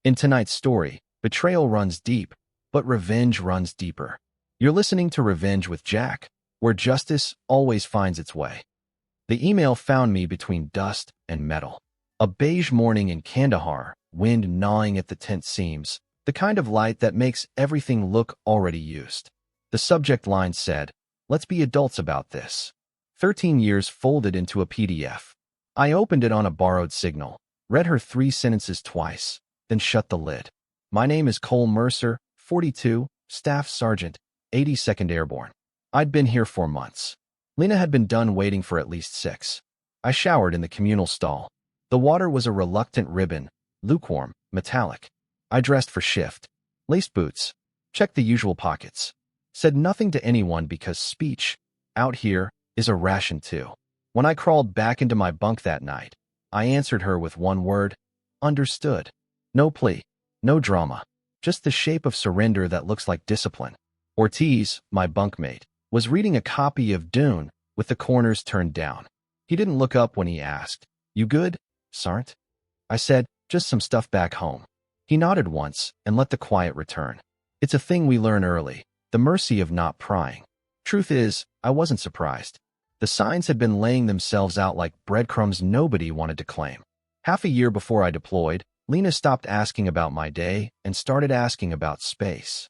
In tonight's story, betrayal runs deep, but revenge runs deeper. You're listening to Revenge with Jack, where justice always finds its way. The email found me between dust and metal. A beige morning in Kandahar, wind gnawing at the tent seams, the kind of light that makes everything look already used. The subject line said, "Let's be adults about this." 13 years folded into a PDF. I opened it on a borrowed signal, read her 3 sentences twice, then shut the lid. My name is Cole Mercer, 42, Staff Sergeant, 82nd Airborne. I'd been here 4 months. Lena had been done waiting for at least 6. I showered in the communal stall. The water was a reluctant ribbon, lukewarm, metallic. I dressed for shift. Laced boots. Checked the usual pockets. Said nothing to anyone because speech, out here, is a ration too. When I crawled back into my bunk that night, I answered her with one word: understood. No plea. No drama. Just the shape of surrender that looks like discipline. Ortiz, my bunkmate, was reading a copy of Dune with the corners turned down. He didn't look up when he asked, "You good, Sarnt?" I said, "Just some stuff back home." He nodded once and let the quiet return. It's a thing we learn early, the mercy of not prying. Truth is, I wasn't surprised. The signs had been laying themselves out like breadcrumbs nobody wanted to claim. Half a year before I deployed, Lena stopped asking about my day and started asking about space.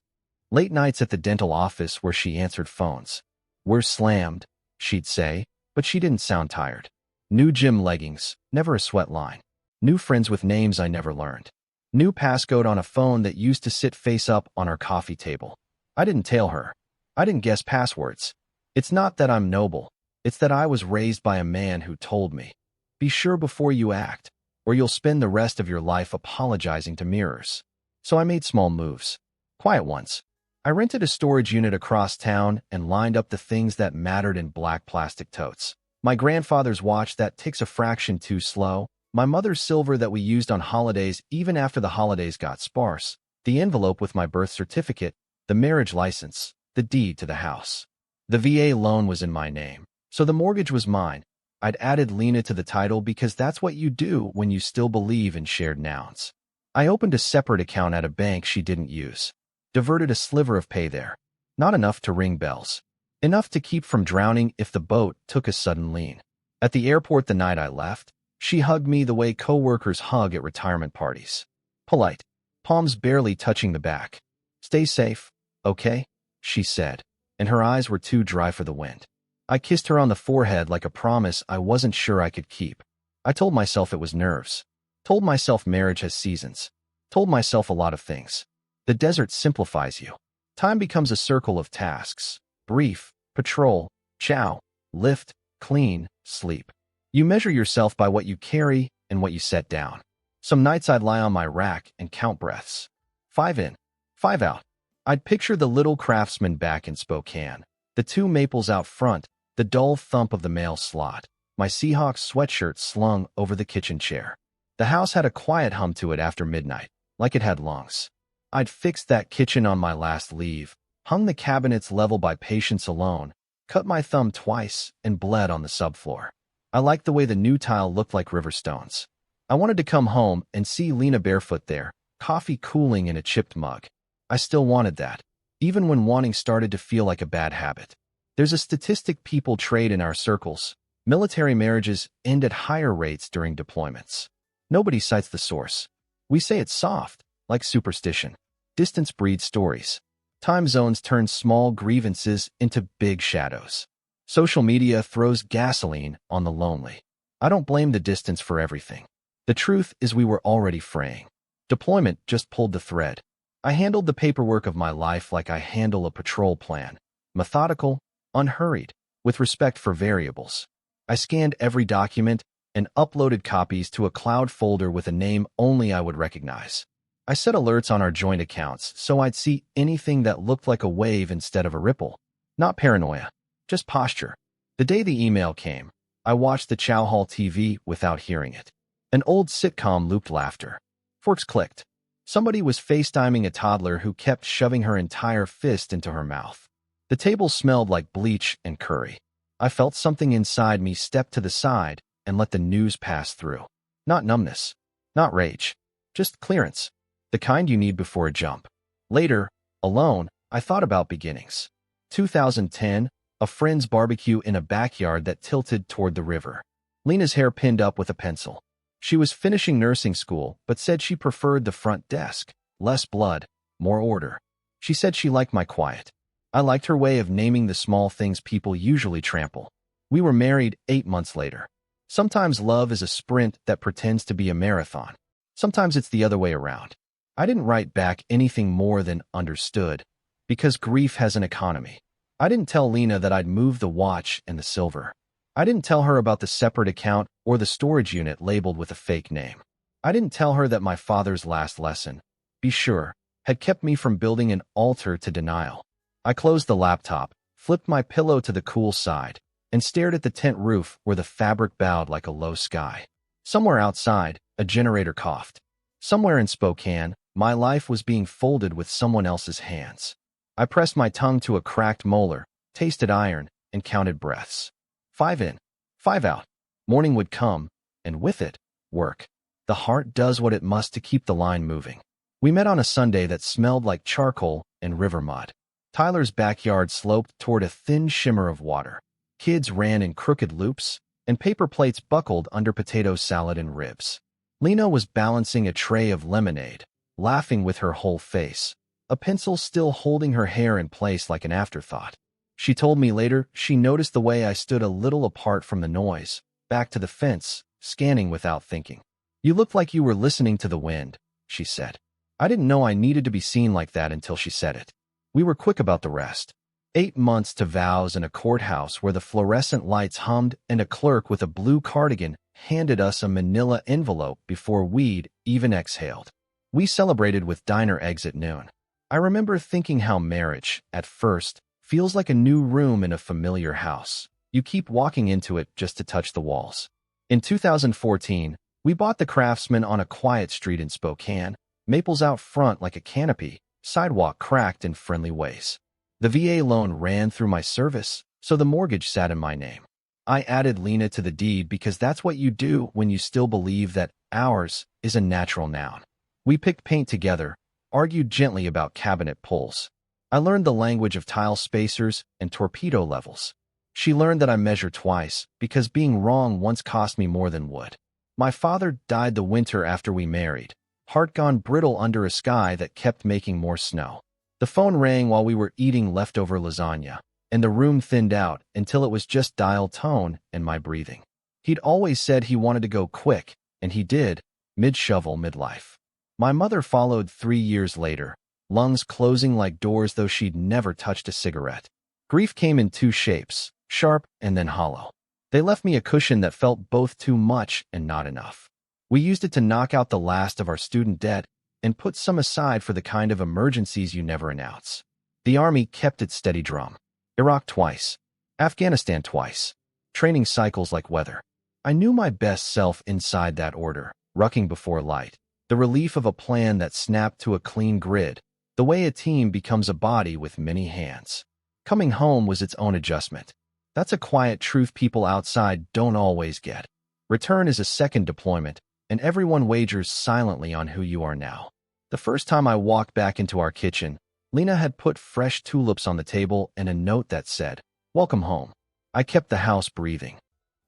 Late nights at the dental office where she answered phones. "We're slammed," she'd say, but she didn't sound tired. New gym leggings, never a sweat line. New friends with names I never learned. New passcode on a phone that used to sit face up on our coffee table. I didn't tail her. I didn't guess passwords. It's not that I'm noble. It's that I was raised by a man who told me, "Be sure before you act, or you'll spend the rest of your life apologizing to mirrors." So I made small moves. Quiet ones. I rented a storage unit across town and lined up the things that mattered in black plastic totes. My grandfather's watch that ticks a fraction too slow, my mother's silver that we used on holidays even after the holidays got sparse, the envelope with my birth certificate, the marriage license, the deed to the house. The VA loan was in my name, so the mortgage was mine. I'd added Lena to the title because that's what you do when you still believe in shared nouns. I opened a separate account at a bank she didn't use. Diverted a sliver of pay there. Not enough to ring bells. Enough to keep from drowning if the boat took a sudden lean. At the airport the night I left, she hugged me the way coworkers hug at retirement parties. Polite. Palms barely touching the back. "Stay safe, okay?" she said, and her eyes were too dry for the wind. I kissed her on the forehead like a promise I wasn't sure I could keep. I told myself it was nerves. Told myself marriage has seasons. Told myself a lot of things. The desert simplifies you. Time becomes a circle of tasks. Brief, patrol, chow, lift, clean, sleep. You measure yourself by what you carry and what you set down. Some nights I'd lie on my rack and count breaths. 5 in, 5 out. I'd picture the little craftsman back in Spokane. The 2 maples out front, the dull thump of the mail slot, my Seahawks sweatshirt slung over the kitchen chair. The house had a quiet hum to it after midnight, like it had lungs. I'd fixed that kitchen on my last leave, hung the cabinets level by patience alone, cut my thumb twice, and bled on the subfloor. I liked the way the new tile looked like river stones. I wanted to come home and see Lena barefoot there, coffee cooling in a chipped mug. I still wanted that, even when wanting started to feel like a bad habit. There's a statistic people trade in our circles. Military marriages end at higher rates during deployments. Nobody cites the source. We say it's soft, like superstition. Distance breeds stories. Time zones turn small grievances into big shadows. Social media throws gasoline on the lonely. I don't blame the distance for everything. The truth is we were already fraying. Deployment just pulled the thread. I handled the paperwork of my life like I handle a patrol plan. Methodical, unhurried, with respect for variables. I scanned every document and uploaded copies to a cloud folder with a name only I would recognize. I set alerts on our joint accounts so I'd see anything that looked like a wave instead of a ripple. Not paranoia, just posture. The day the email came, I watched the Chow Hall TV without hearing it. An old sitcom looped laughter. Forks clicked. Somebody was FaceTiming a toddler who kept shoving her entire fist into her mouth. The table smelled like bleach and curry. I felt something inside me step to the side and let the news pass through. Not numbness. Not rage. Just clearance. the kind you need before a jump. Later, alone, I thought about beginnings. 2010, a friend's barbecue in a backyard that tilted toward the river. Lena's hair pinned up with a pencil. She was finishing nursing school, but said she preferred the front desk. Less blood, more order. She said she liked my quiet. I liked her way of naming the small things people usually trample. We were married 8 months later. Sometimes love is a sprint that pretends to be a marathon. Sometimes it's the other way around. I didn't write back anything more than understood, because grief has an economy. I didn't tell Lena that I'd moved the watch and the silver. I didn't tell her about the separate account or the storage unit labeled with a fake name. I didn't tell her that my father's last lesson, be sure, had kept me from building an altar to denial. I closed the laptop, flipped my pillow to the cool side, and stared at the tent roof where the fabric bowed like a low sky. Somewhere outside, a generator coughed. Somewhere in Spokane, my life was being folded with someone else's hands. I pressed my tongue to a cracked molar, tasted iron, and counted breaths. 5 in, 5 out. Morning would come, and with it, work. The heart does what it must to keep the line moving. We met on a Sunday that smelled like charcoal and river mud. Tyler's backyard sloped toward a thin shimmer of water. Kids ran in crooked loops, and paper plates buckled under potato salad and ribs. Lena was balancing a tray of lemonade, laughing with her whole face, a pencil still holding her hair in place like an afterthought. She told me later she noticed the way I stood a little apart from the noise, back to the fence, scanning without thinking. You looked like you were listening to the wind, she said. I didn't know I needed to be seen like that until she said it. We were quick about the rest. 8 months to vows in a courthouse where the fluorescent lights hummed and a clerk with a blue cardigan handed us a manila envelope before we'd even exhaled. We celebrated with diner eggs at noon. I remember thinking how marriage, at first, feels like a new room in a familiar house. You keep walking into it just to touch the walls. In 2014, we bought the Craftsman on a quiet street in Spokane, maples out front like a canopy, sidewalk cracked in friendly ways. The VA loan ran through my service, so the mortgage sat in my name. I added Lena to the deed because that's what you do when you still believe that ours is a natural noun. We picked paint together, argued gently about cabinet pulls. I learned the language of tile spacers and torpedo levels. She learned that I measure twice because being wrong once cost me more than wood. My father died the winter after we married, heart gone brittle under a sky that kept making more snow. The phone rang while we were eating leftover lasagna, and the room thinned out until it was just dial tone and my breathing. He'd always said he wanted to go quick, and he did, mid-shovel, mid-life. My mother followed 3 years later, lungs closing like doors though she'd never touched a cigarette. Grief came in 2 shapes, sharp and then hollow. They left me a cushion that felt both too much and not enough. We used it to knock out the last of our student debt and put some aside for the kind of emergencies you never announce. The Army kept its steady drum. Iraq twice. Afghanistan twice. Training cycles like weather. I knew my best self inside that order, rucking before light. The relief of a plan that snapped to a clean grid. The way a team becomes a body with many hands. Coming home was its own adjustment. That's a quiet truth people outside don't always get. Return is a second deployment, and everyone wagers silently on who you are now. The first time I walked back into our kitchen, Lena had put fresh tulips on the table and a note that said, "Welcome home." I kept the house breathing.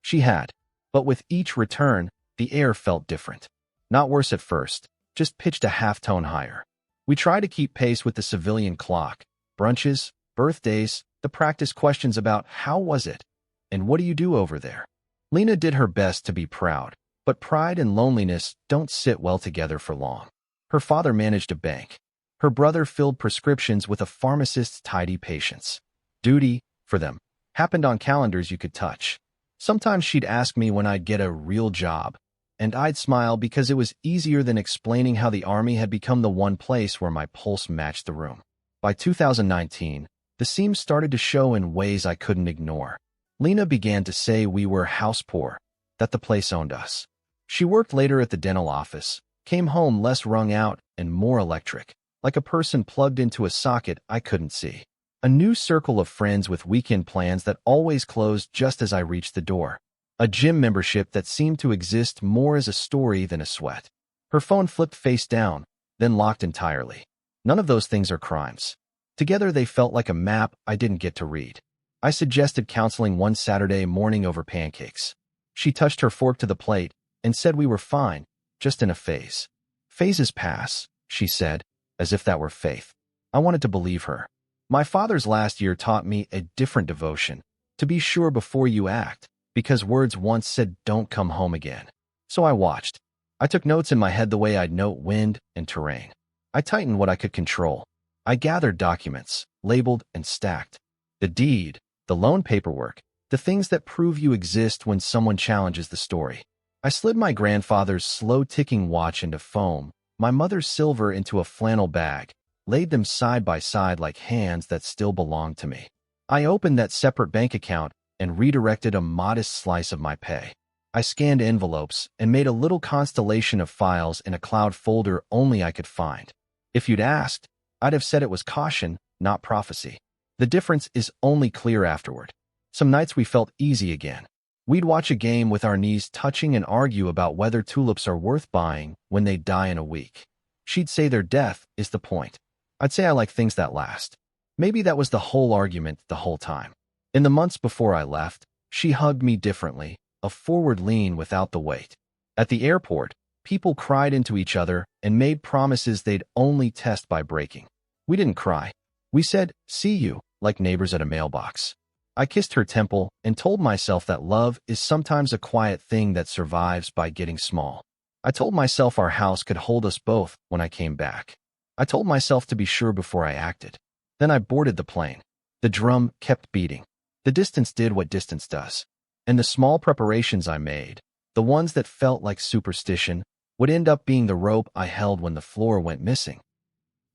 She had, but with each return, the air felt different. Not worse at first, just pitched a half-tone higher. We tried to keep pace with the civilian clock, brunches, birthdays, the practice questions about how was it, and what do you do over there. Lena did her best to be proud, but pride and loneliness don't sit well together for long. Her father managed a bank. Her brother filled prescriptions with a pharmacist's tidy patience. Duty, for them, happened on calendars you could touch. Sometimes she'd ask me when I'd get a real job, and I'd smile because it was easier than explaining how the Army had become the one place where my pulse matched the room. By 2019, the seams started to show in ways I couldn't ignore. Lena began to say we were house poor, that the place owned us. She worked later at the dental office, came home less wrung out and more electric, like a person plugged into a socket I couldn't see. A new circle of friends with weekend plans that always closed just as I reached the door. A gym membership that seemed to exist more as a story than a sweat. Her phone flipped face down, then locked entirely. None of those things are crimes. Together they felt like a map I didn't get to read. I suggested counseling one Saturday morning over pancakes. She touched her fork to the plate and said we were fine, just in a phase. Phases pass, she said, as if that were faith. I wanted to believe her. My father's last year taught me a different devotion, to be sure before you act, because words once said don't come home again. So I watched. I took notes in my head the way I'd note wind and terrain. I tightened what I could control. I gathered documents, labeled and stacked. The deed, the loan paperwork, the things that prove you exist when someone challenges the story. I slid my grandfather's slow-ticking watch into foam, my mother's silver into a flannel bag, laid them side by side like hands that still belonged to me. I opened that separate bank account and redirected a modest slice of my pay. I scanned envelopes and made a little constellation of files in a cloud folder only I could find. If you'd asked, I'd have said it was caution, not prophecy. The difference is only clear afterward. Some nights we felt easy again. We'd watch a game with our knees touching and argue about whether tulips are worth buying when they die in a week. She'd say their death is the point. I'd say I like things that last. Maybe that was the whole argument the whole time. In the months before I left, she hugged me differently, a forward lean without the weight. At the airport, people cried into each other and made promises they'd only test by breaking. We didn't cry. We said, see you, like neighbors at a mailbox. I kissed her temple and told myself that love is sometimes a quiet thing that survives by getting small. I told myself our house could hold us both when I came back. I told myself to be sure before I acted. Then I boarded the plane. The drum kept beating. The distance did what distance does. And the small preparations I made, the ones that felt like superstition, would end up being the rope I held when the floor went missing.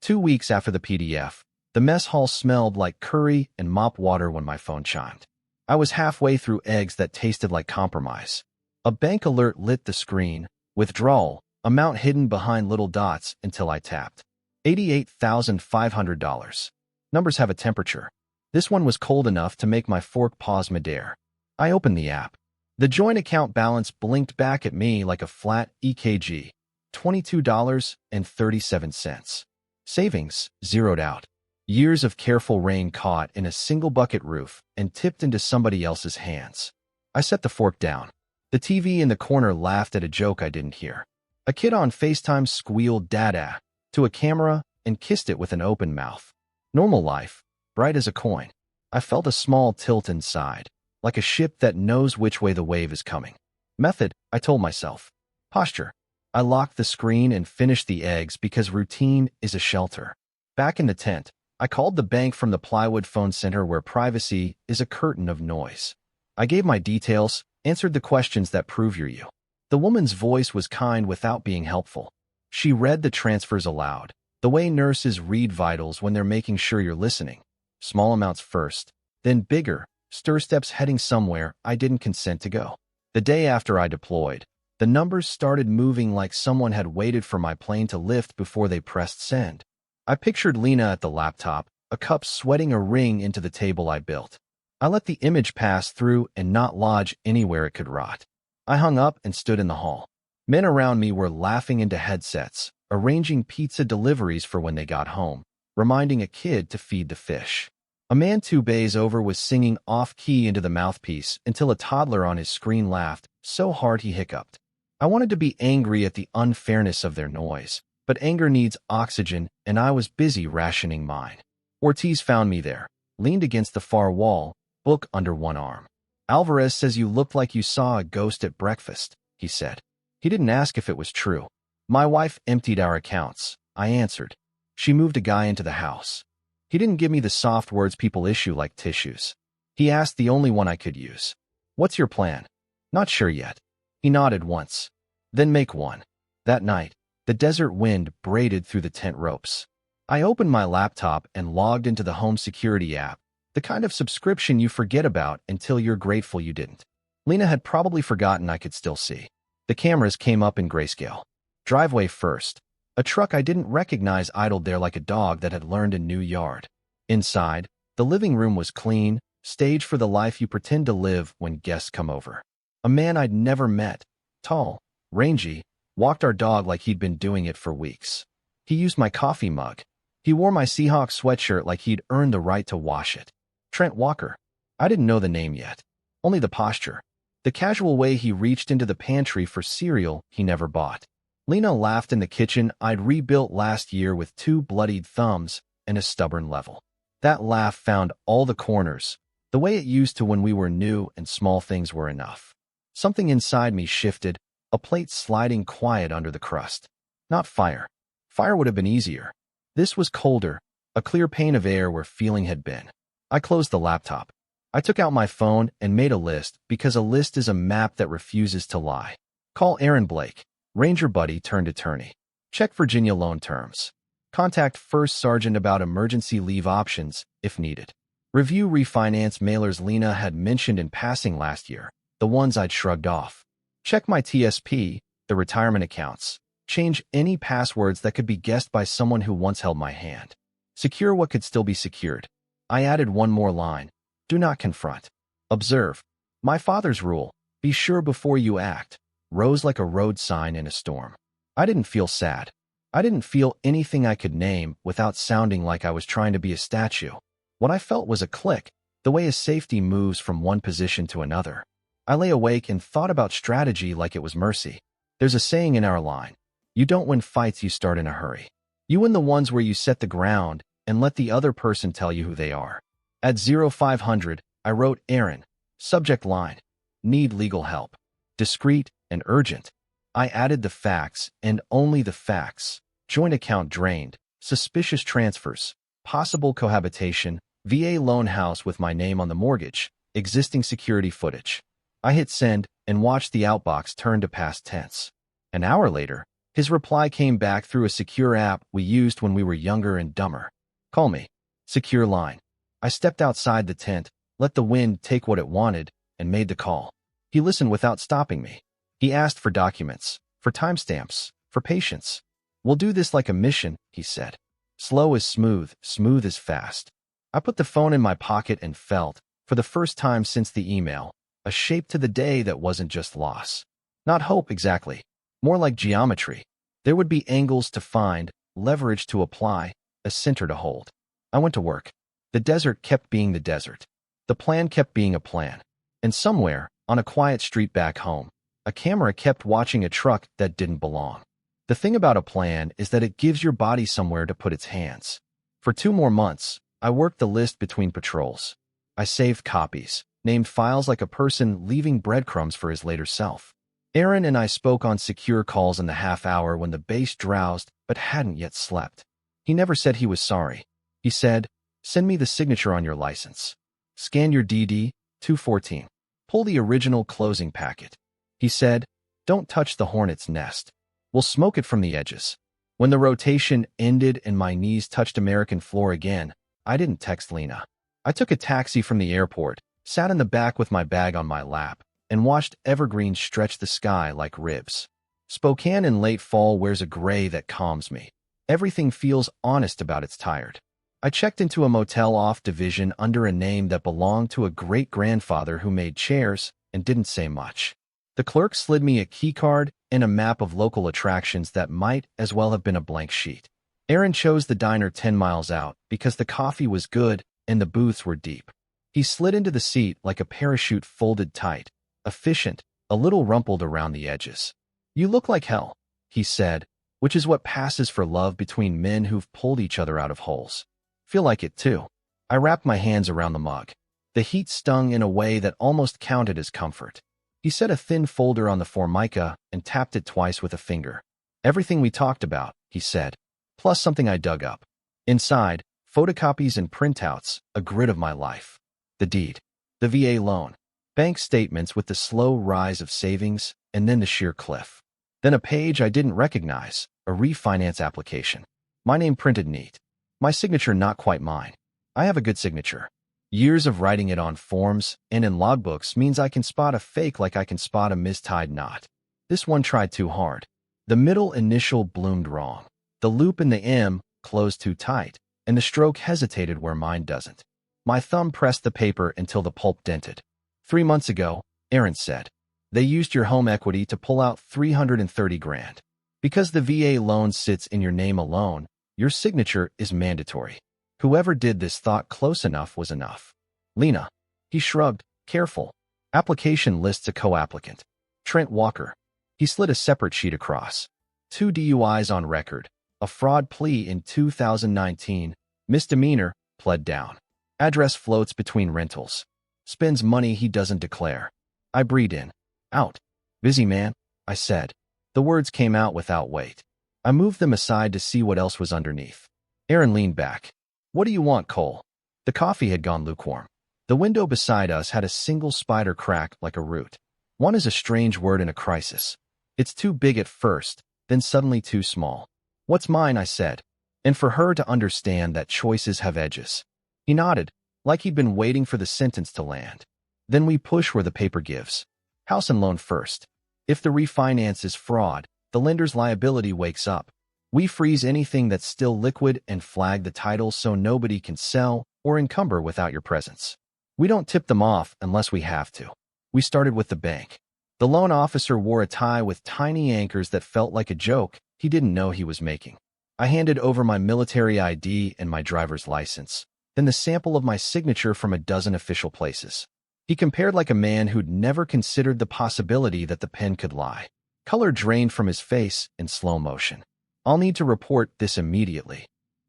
2 weeks after the PDF, the mess hall smelled like curry and mop water when my phone chimed. I was halfway through eggs that tasted like compromise. A bank alert lit the screen. Withdrawal, amount hidden behind little dots until I tapped. $88,500. Numbers have a temperature. This one was cold enough to make my fork pause midair. I opened the app. The joint account balance blinked back at me like a flat EKG. $22.37. Savings, zeroed out. Years of careful rain caught in a single bucket roof and tipped into somebody else's hands. I set the fork down. The TV in the corner laughed at a joke I didn't hear. A kid on FaceTime squealed "Dada" to a camera and kissed it with an open mouth. Normal life, bright as a coin. I felt a small tilt inside, like a ship that knows which way the wave is coming. Method, I told myself. Posture. I locked the screen and finished the eggs because routine is a shelter. Back in the tent, I called the bank from the plywood phone center where privacy is a curtain of noise. I gave my details, answered the questions that prove you're you. The woman's voice was kind without being helpful. She read the transfers aloud, the way nurses read vitals when they're making sure you're listening. Small amounts first, then bigger, stir steps heading somewhere I didn't consent to go. The day after I deployed, the numbers started moving like someone had waited for my plane to lift before they pressed send. I pictured Lena at the laptop, a cup sweating a ring into the table I built. I let the image pass through and not lodge anywhere it could rot. I hung up and stood in the hall. Men around me were laughing into headsets, arranging pizza deliveries for when they got home, reminding a kid to feed the fish. A man 2 bays over was singing off-key into the mouthpiece until a toddler on his screen laughed so hard he hiccuped. I wanted to be angry at the unfairness of their noise, but anger needs oxygen, and I was busy rationing mine. Ortiz found me there, leaned against the far wall, book under one arm. Alvarez says you looked like you saw a ghost at breakfast, he said. He didn't ask if it was true. My wife emptied our accounts, I answered. She moved a guy into the house. He didn't give me the soft words people issue like tissues. He asked the only one I could use. What's your plan? Not sure yet. He nodded once. Then make one. That night, the desert wind braided through the tent ropes. I opened my laptop and logged into the home security app, the kind of subscription you forget about until you're grateful you didn't. Lena had probably forgotten I could still see. The cameras came up in grayscale. Driveway first. A truck I didn't recognize idled there like a dog that had learned a new yard. Inside, the living room was clean, stage for the life you pretend to live when guests come over. A man I'd never met, tall, rangy, walked our dog like he'd been doing it for weeks. He used my coffee mug. He wore my Seahawks sweatshirt like he'd earned the right to wash it. Trent Walker. I didn't know the name yet. Only the posture. The casual way he reached into the pantry for cereal he never bought. Lena laughed in the kitchen I'd rebuilt last year with 2 bloodied thumbs and a stubborn level. That laugh found all the corners, the way it used to when we were new and small things were enough. Something inside me shifted, a plate sliding quiet under the crust. Not fire. Fire would have been easier. This was colder, a clear pane of air where feeling had been. I closed the laptop. I took out my phone and made a list because a list is a map that refuses to lie. Call Aaron Blake, Ranger Buddy turned attorney. Check Virginia loan terms. Contact First Sergeant about emergency leave options, if needed. Review refinance mailers Lena had mentioned in passing last year, the ones I'd shrugged off. Check my TSP, the retirement accounts. Change any passwords that could be guessed by someone who once held my hand. Secure what could still be secured. I added one more line. Do not confront. Observe. My father's rule, be sure before you act, rose like a road sign in a storm. I didn't feel sad. I didn't feel anything I could name without sounding like I was trying to be a statue. What I felt was a click, the way a safety moves from one position to another. I lay awake and thought about strategy like it was mercy. There's a saying in our line. You don't win fights you start in a hurry. You win the ones where you set the ground and let the other person tell you who they are. At 0500, I wrote Aaron. Subject line. Need legal help. Discreet and urgent. I added the facts and only the facts. Joint account drained. Suspicious transfers. Possible cohabitation. VA loan house with my name on the mortgage. Existing security footage. I hit send and watched the outbox turn to past tense. An hour later, his reply came back through a secure app we used when we were younger and dumber. Call me. Secure line. I stepped outside the tent, let the wind take what it wanted, and made the call. He listened without stopping me. He asked for documents, for timestamps, for patience. We'll do this like a mission, he said. Slow is smooth, smooth is fast. I put the phone in my pocket and felt, for the first time since the email, a shape to the day that wasn't just loss. Not hope exactly, more like geometry. There would be angles to find, leverage to apply, a center to hold. I went to work. The desert kept being the desert. The plan kept being a plan. And somewhere, on a quiet street back home, a camera kept watching a truck that didn't belong. The thing about a plan is that it gives your body somewhere to put its hands. For 2 more months, I worked the list between patrols. I saved copies, named files like a person leaving breadcrumbs for his later self. Aaron and I spoke on secure calls in the half hour when the base drowsed but hadn't yet slept. He never said he was sorry. He said, send me the signature on your license. Scan your DD, 214. Pull the original closing packet. He said, don't touch the hornet's nest. We'll smoke it from the edges. When the rotation ended and my knees touched American floor again, I didn't text Lena. I took a taxi from the airport, sat in the back with my bag on my lap, and watched evergreens stretch the sky like ribs. Spokane in late fall wears a gray that calms me. Everything feels honest about its tired. I checked into a motel off division under a name that belonged to a great-grandfather who made chairs and didn't say much. The clerk slid me a keycard and a map of local attractions that might as well have been a blank sheet. Aaron chose the diner 10 miles out because the coffee was good and the booths were deep. He slid into the seat like a parachute folded tight, efficient, a little rumpled around the edges. You look like hell, he said, which is what passes for love between men who've pulled each other out of holes. Feel like it too. I wrapped my hands around the mug. The heat stung in a way that almost counted as comfort. He set a thin folder on the formica and tapped it twice with a finger. Everything we talked about, he said, plus something I dug up. Inside, photocopies and printouts, a grid of my life. The deed. The VA loan. Bank statements with the slow rise of savings, and then the sheer cliff. Then a page I didn't recognize, a refinance application. My name printed neat. My signature not quite mine. I have a good signature. Years of writing it on forms and in logbooks means I can spot a fake like I can spot a mistied knot. This one tried too hard. The middle initial bloomed wrong. The loop in the M closed too tight, and the stroke hesitated where mine doesn't. My thumb pressed the paper until the pulp dented. 3 months ago, Aaron said, they used your home equity to pull out $330 grand. Because the VA loan sits in your name alone, your signature is mandatory. Whoever did this thought close enough was enough. Lena. He shrugged, careful. Application lists a co-applicant. Trent Walker. He slid a separate sheet across. 2 DUIs on record. A fraud plea in 2019. Misdemeanor, pled down. Address floats between rentals. Spends money he doesn't declare. I breathed in. Out. Busy man, I said. The words came out without weight. I moved them aside to see what else was underneath. Aaron leaned back. What do you want, Cole? The coffee had gone lukewarm. The window beside us had a single spider crack like a root. One is a strange word in a crisis. It's too big at first, then suddenly too small. What's mine, I said. And for her to understand that choices have edges. He nodded, like he'd been waiting for the sentence to land. Then we push where the paper gives. House and loan first. If the refinance is fraud, the lender's liability wakes up. We freeze anything that's still liquid and flag the title so nobody can sell or encumber without your presence. We don't tip them off unless we have to. We started with the bank. The loan officer wore a tie with tiny anchors that felt like a joke he didn't know he was making. I handed over my military ID and my driver's license, then the sample of my signature from a dozen official places. He compared like a man who'd never considered the possibility that the pen could lie. Color drained from his face in slow motion. I'll need to report this immediately.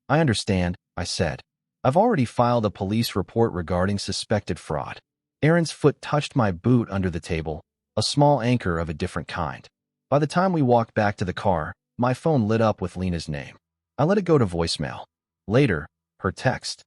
I understand, I said. I've already filed a police report regarding suspected fraud. Aaron's foot touched my boot under the table, a small anchor of a different kind. By the time we walked back to the car, my phone lit up with Lena's name. I let it go to voicemail. Later, her text.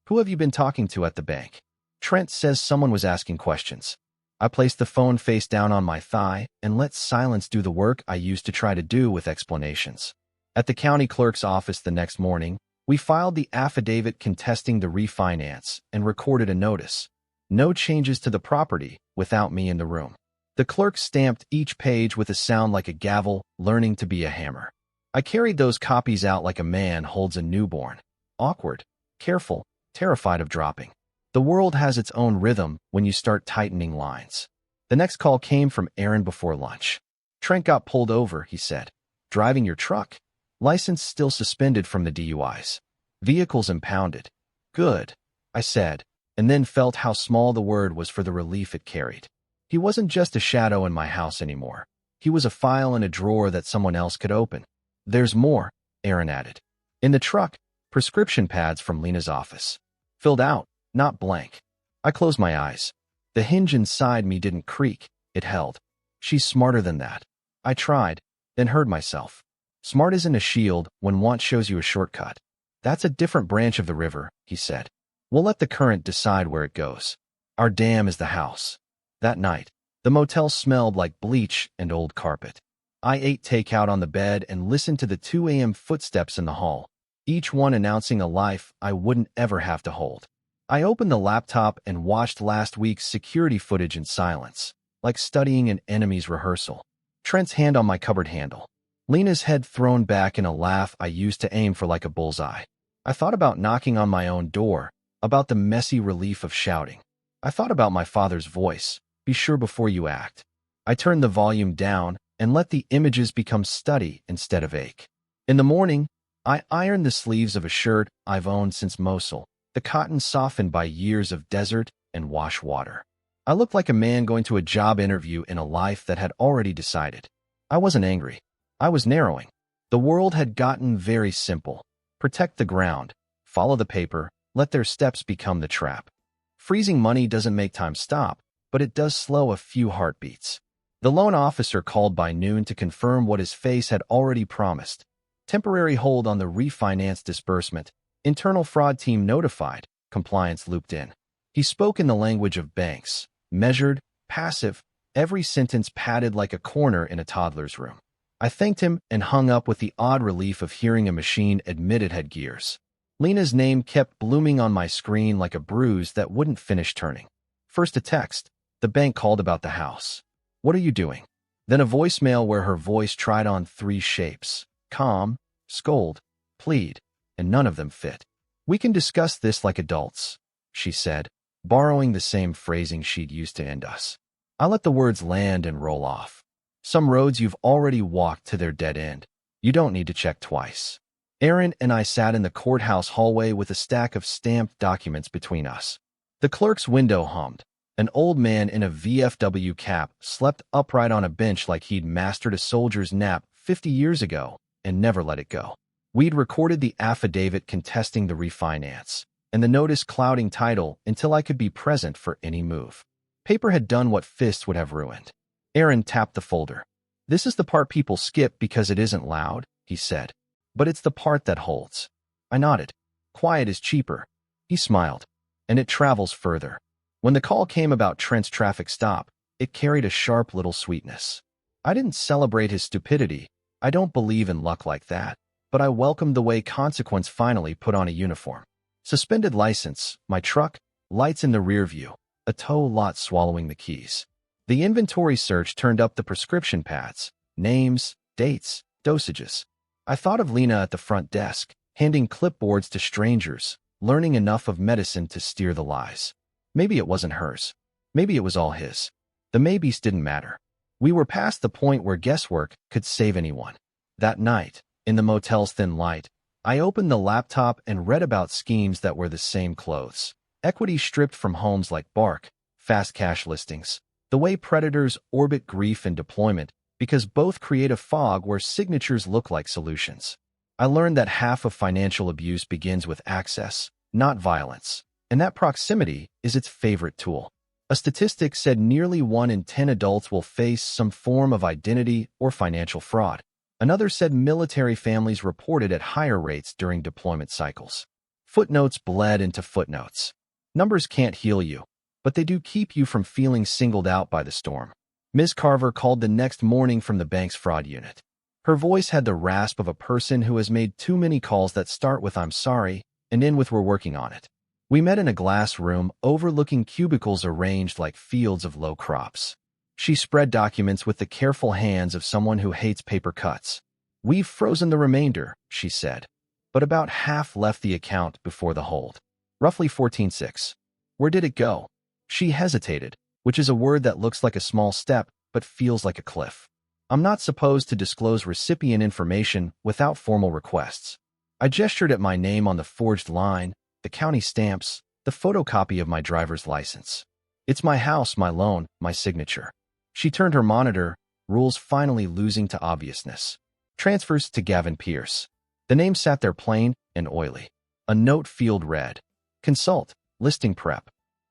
Who have you been talking to at the bank? Trent says someone was asking questions. I placed the phone face down on my thigh and let silence do the work I used to try to do with explanations. At the county clerk's office the next morning, we filed the affidavit contesting the refinance and recorded a notice. No changes to the property without me in the room. The clerk stamped each page with a sound like a gavel, learning to be a hammer. I carried those copies out like a man holds a newborn. Awkward, careful, terrified of dropping. The world has its own rhythm when you start tightening lines. The next call came from Aaron before lunch. Trent got pulled over, he said. Driving your truck? License still suspended from the DUIs. Vehicles impounded. Good, I said, and then felt how small the word was for the relief it carried. He wasn't just a shadow in my house anymore. He was a file in a drawer that someone else could open. There's more, Aaron added. In the truck, prescription pads from Lena's office. Filled out, not blank. I closed my eyes. The hinge inside me didn't creak, it held. She's smarter than that. I tried, then heard myself. Smart isn't a shield when want shows you a shortcut. That's a different branch of the river, he said. We'll let the current decide where it goes. Our dam is the house. That night, the motel smelled like bleach and old carpet. I ate takeout on the bed and listened to the 2 a.m. footsteps in the hall, each one announcing a life I wouldn't ever have to hold. I opened the laptop and watched last week's security footage in silence, like studying an enemy's rehearsal. Trent's hand on my cupboard handle. Lena's head thrown back in a laugh I used to aim for like a bullseye. I thought about knocking on my own door, about the messy relief of shouting. I thought about my father's voice, be sure before you act. I turned the volume down and let the images become study instead of ache. In the morning, I ironed the sleeves of a shirt I've owned since Mosul, the cotton softened by years of desert and wash water. I looked like a man going to a job interview in a life that had already decided. I wasn't angry. I was narrowing. The world had gotten very simple. Protect the ground, follow the paper, let their steps become the trap. Freezing money doesn't make time stop, but it does slow a few heartbeats. The loan officer called by noon to confirm what his face had already promised. Temporary hold on the refinance disbursement. Internal fraud team notified. Compliance looped in. He spoke in the language of banks. Measured, passive, every sentence padded like a corner in a toddler's room. I thanked him and hung up with the odd relief of hearing a machine admit it had gears. Lena's name kept blooming on my screen like a bruise that wouldn't finish turning. First a text. The bank called about the house. What are you doing? Then a voicemail where her voice tried on 3 shapes. Calm, scold, plead, and none of them fit. We can discuss this like adults, she said, borrowing the same phrasing she'd used to end us. I let the words land and roll off. Some roads you've already walked to their dead end, You don't need to check twice. Aaron and I sat in the courthouse hallway with a stack of stamped documents between us. The clerk's window hummed. An old man in a VFW cap slept upright on a bench like he'd mastered a soldier's nap 50 years ago and never let it go. We'd recorded the affidavit contesting the refinance and the notice clouding title until I could be present for any move. Paper had done what fists would have ruined. Aaron tapped the folder. "This is the part people skip because it isn't loud," he said. "But it's the part that holds." I nodded. "Quiet is cheaper." He smiled. "And it travels further." When the call came about Trent's traffic stop, it carried a sharp little sweetness. I didn't celebrate his stupidity. I don't believe in luck like that. But I welcomed the way consequence finally put on a uniform. Suspended license, my truck, lights in the rear view, a tow lot swallowing the keys. The inventory search turned up the prescription pads, names, dates, dosages. I thought of Lena at the front desk, handing clipboards to strangers, learning enough of medicine to steer the lies. Maybe it wasn't hers. Maybe it was all his. The maybes didn't matter. We were past the point where guesswork could save anyone. That night, in the motel's thin light, I opened the laptop and read about schemes that wear the same clothes. Equity stripped from homes like Bark, fast cash listings, the way predators orbit grief and deployment because both create a fog where signatures look like solutions. I learned that half of financial abuse begins with access, not violence, and that proximity is its favorite tool. A statistic said nearly 1 in 10 adults will face some form of identity or financial fraud. Another said military families reported at higher rates during deployment cycles. Footnotes bled into footnotes. Numbers can't heal you, but they do keep you from feeling singled out by the storm. Ms. Carver called the next morning from the bank's fraud unit. Her voice had the rasp of a person who has made too many calls that start with "I'm sorry" and end with "we're working on it." We met in a glass room overlooking cubicles arranged like fields of low crops. She spread documents with the careful hands of someone who hates paper cuts. "We've frozen the remainder," she said, but about half left the account before the hold. Roughly 14.6. "Where did it go?" She hesitated, which is a word that looks like a small step but feels like a cliff. "I'm not supposed to disclose recipient information without formal requests." I gestured at my name on the forged line, the county stamps, the photocopy of my driver's license. "It's my house, my loan, my signature." She turned her monitor, rules finally losing to obviousness. "Transfers to Gavin Pierce." The name sat there plain and oily. A note field read, "Consult, listing prep."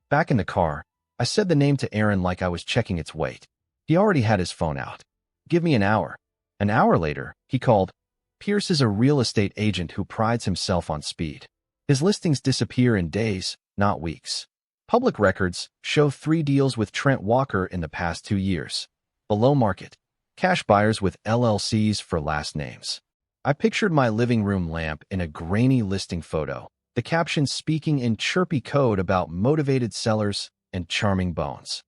Back in the car, I said the name to Aaron like I was checking its weight. He already had his phone out. "Give me an hour." An hour later, he called. "Pierce is a real estate agent who prides himself on speed. His listings disappear in days, not weeks. Public records show 3 deals with Trent Walker in the past 2 years. Below market. Cash buyers with LLCs for last names." I pictured my living room lamp in a grainy listing photo, the caption speaking in chirpy code about motivated sellers and charming bones.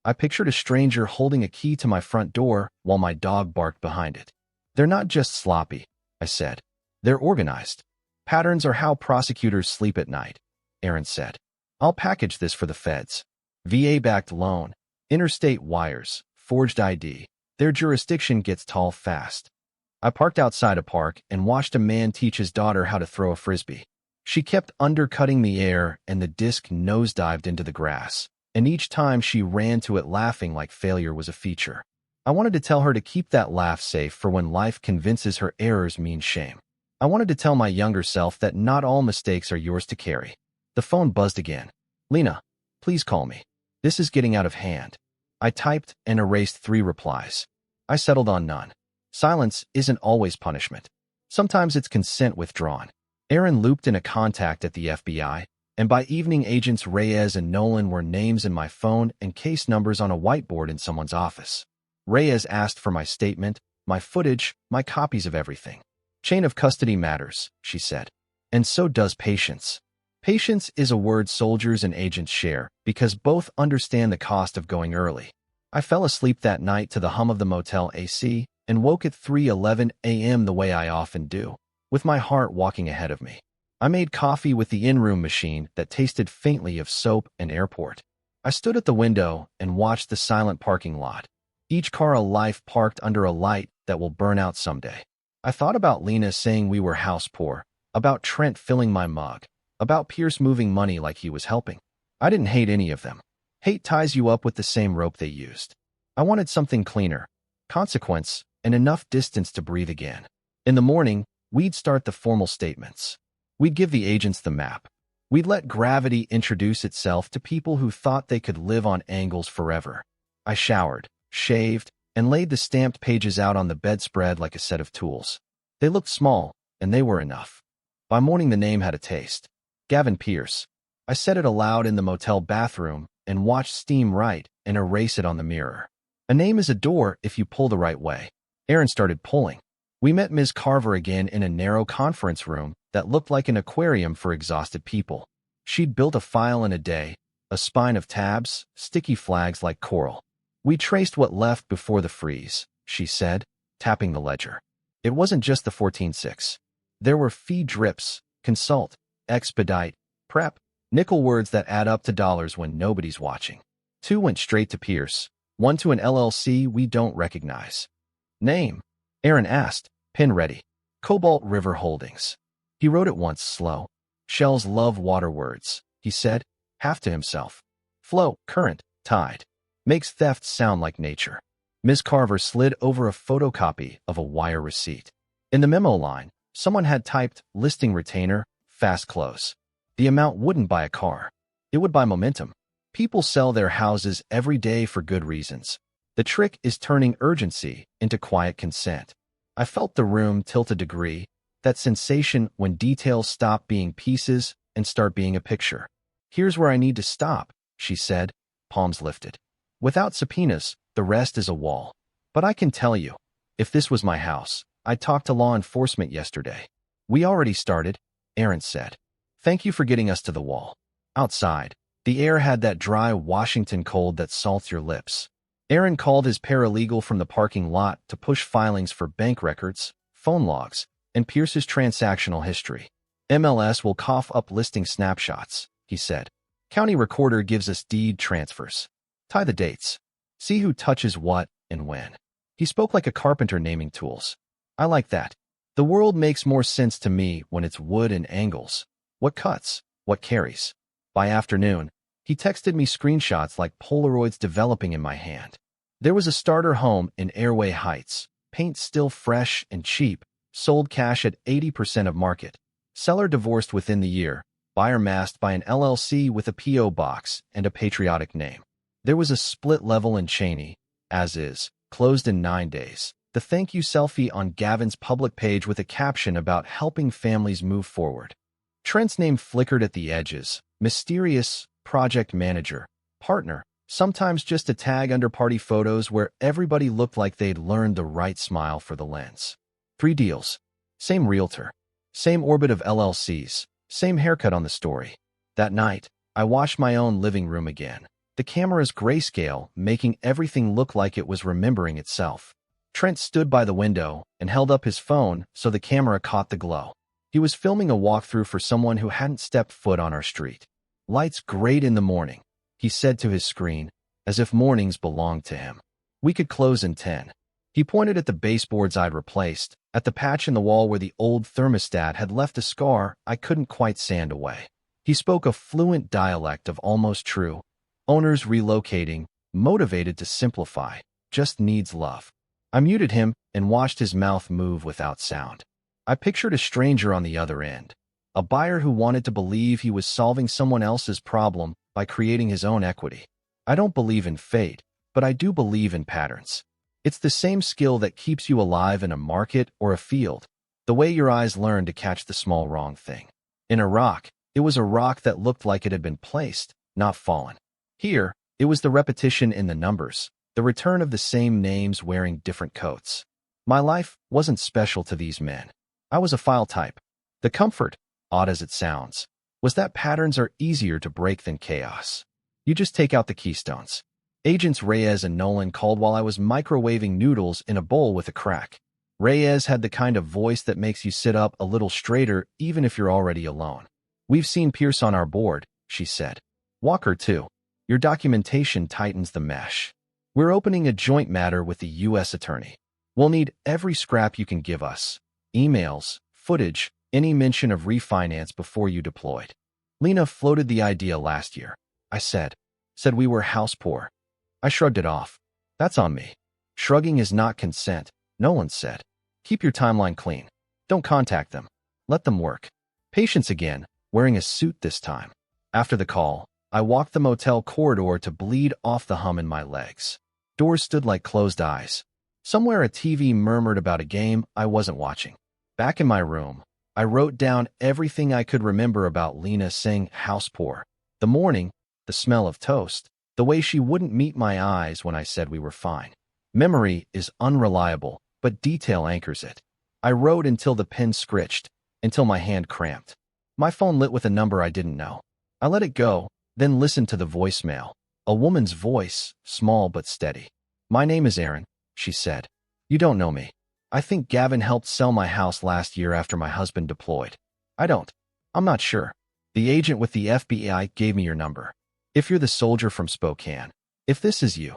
I pictured a stranger holding a key to my front door while my dog barked behind it. "They're not just sloppy," I said. "They're organized. Patterns are how prosecutors sleep at night," Aaron said. "I'll package this for the feds. VA-backed loan, interstate wires, forged ID. Their jurisdiction gets tall fast." I parked outside a park and watched a man teach his daughter how to throw a frisbee. She kept undercutting the air and the disc nosedived into the grass, and each time she ran to it laughing like failure was a feature. I wanted to tell her to keep that laugh safe for when life convinces her errors mean shame. I wanted to tell my younger self that not all mistakes are yours to carry. The phone buzzed again. "Lena, please call me. This is getting out of hand." I typed and erased 3 replies. I settled on none. Silence isn't always punishment. Sometimes it's consent withdrawn. Aaron looped in a contact at the FBI, and by evening agents Reyes and Nolan were names in my phone and case numbers on a whiteboard in someone's office. Reyes asked for my statement, my footage, my copies of everything. "Chain of custody matters," she said. "And so does patience." Patience is a word soldiers and agents share because both understand the cost of going early. I fell asleep that night to the hum of the motel AC and woke at 3:11 a.m. the way I often do, with my heart walking ahead of me. I made coffee with the in-room machine that tasted faintly of soap and airport. I stood at the window and watched the silent parking lot. Each car a life parked under a light that will burn out someday. I thought about Lena saying we were house poor, about Trent filling my mug, about Pierce moving money like he was helping. I didn't hate any of them. Hate ties you up with the same rope they used. I wanted something cleaner, consequence, and enough distance to breathe again. In the morning, we'd start the formal statements. We'd give the agents the map. We'd let gravity introduce itself to people who thought they could live on angles forever. I showered, shaved, and laid the stamped pages out on the bedspread like a set of tools. They looked small, and they were enough. By morning the name had a taste. Gavin Pierce. I said it aloud in the motel bathroom and watched steam write and erase it on the mirror. A name is a door if you pull the right way. Aaron started pulling. We met Ms. Carver again in a narrow conference room that looked like an aquarium for exhausted people. She'd built a file in a day, a spine of tabs, sticky flags like coral. We traced what left before the freeze, she said, tapping the ledger. It wasn't just the 14-6. There were fee drips, consult, expedite, prep, nickel words that add up to dollars when nobody's watching. 2 went straight to Pierce, 1 to an LLC we don't recognize. Name? Aaron asked, pen ready. Cobalt River Holdings. He wrote it once slow. Shells love water words, he said, half to himself. Flow, current, tide. Makes theft sound like nature. Ms. Carver slid over a photocopy of a wire receipt. In the memo line, someone had typed, listing retainer, fast close. The amount wouldn't buy a car. It would buy momentum. People sell their houses every day for good reasons. The trick is turning urgency into quiet consent. I felt the room tilt a degree, that sensation when details stop being pieces and start being a picture. Here's where I need to stop, she said, palms lifted. Without subpoenas, the rest is a wall. But I can tell you, if this was my house, I'd talk to law enforcement yesterday. We already started, Aaron said. Thank you for getting us to the wall. Outside, the air had that dry Washington cold that salts your lips. Aaron called his paralegal from the parking lot to push filings for bank records, phone logs, and Pierce's transactional history. MLS will cough up listing snapshots, he said. County recorder gives us deed transfers. Tie the dates. See who touches what and when. He spoke like a carpenter naming tools. I like that. The world makes more sense to me when it's wood and angles. What cuts? What carries? By afternoon, he texted me screenshots like Polaroids developing in my hand. There was a starter home in Airway Heights, paint still fresh and cheap, sold cash at 80% of market. Seller divorced within the year, buyer masked by an LLC with a P.O. box and a patriotic name. There was a split level in Cheney, as is, closed in 9 days. The thank you selfie on Gavin's public page with a caption about helping families move forward. Trent's name flickered at the edges. Mysterious, project manager, partner, sometimes just a tag under party photos where everybody looked like they'd learned the right smile for the lens. 3 deals. Same realtor. Same orbit of LLCs. Same haircut on the story. That night, I watched my own living room again. The camera's grayscale making everything look like it was remembering itself. Trent stood by the window and held up his phone so the camera caught the glow. He was filming a walkthrough for someone who hadn't stepped foot on our street. Lights great in the morning, he said to his screen, as if mornings belonged to him. We could close in 10. He pointed at the baseboards I'd replaced, at the patch in the wall where the old thermostat had left a scar I couldn't quite sand away. He spoke a fluent dialect of almost true. Owners relocating, motivated to simplify, just needs love. I muted him and watched his mouth move without sound. I pictured a stranger on the other end, a buyer who wanted to believe he was solving someone else's problem by creating his own equity. I don't believe in fate, but I do believe in patterns. It's the same skill that keeps you alive in a market or a field, the way your eyes learn to catch the small wrong thing. In Iraq, it was a rock that looked like it had been placed, not fallen. Here, it was the repetition in the numbers, the return of the same names wearing different coats. My life wasn't special to these men. I was a file type. The comfort, odd as it sounds, was that patterns are easier to break than chaos. You just take out the keystones. Agents Reyes and Nolan called while I was microwaving noodles in a bowl with a crack. Reyes had the kind of voice that makes you sit up a little straighter even if you're already alone. We've seen Pierce on our board, she said. Walker too. Your documentation tightens the mesh. We're opening a joint matter with the U.S. attorney. We'll need every scrap you can give us. emails, footage, any mention of refinance before you deployed. Lena floated the idea last year. I said we were house poor. I shrugged it off. That's on me. Shrugging is not consent, Nolan said. Keep your timeline clean. Don't contact them. Let them work. Patience again, wearing a suit this time. After the call, I walked the motel corridor to bleed off the hum in my legs. Doors stood like closed eyes. Somewhere a TV murmured about a game I wasn't watching. Back in my room, I wrote down everything I could remember about Lena saying house poor. The morning, the smell of toast, the way she wouldn't meet my eyes when I said we were fine. Memory is unreliable, but detail anchors it. I wrote until the pen scritched, until my hand cramped. My phone lit with a number I didn't know. I let it go, then listened to the voicemail. A woman's voice, small but steady. My name is Aaron, she said. You don't know me. I think Gavin helped sell my house last year after my husband deployed. I don't. I'm not sure. The agent with the FBI gave me your number. If you're the soldier from Spokane, if this is you,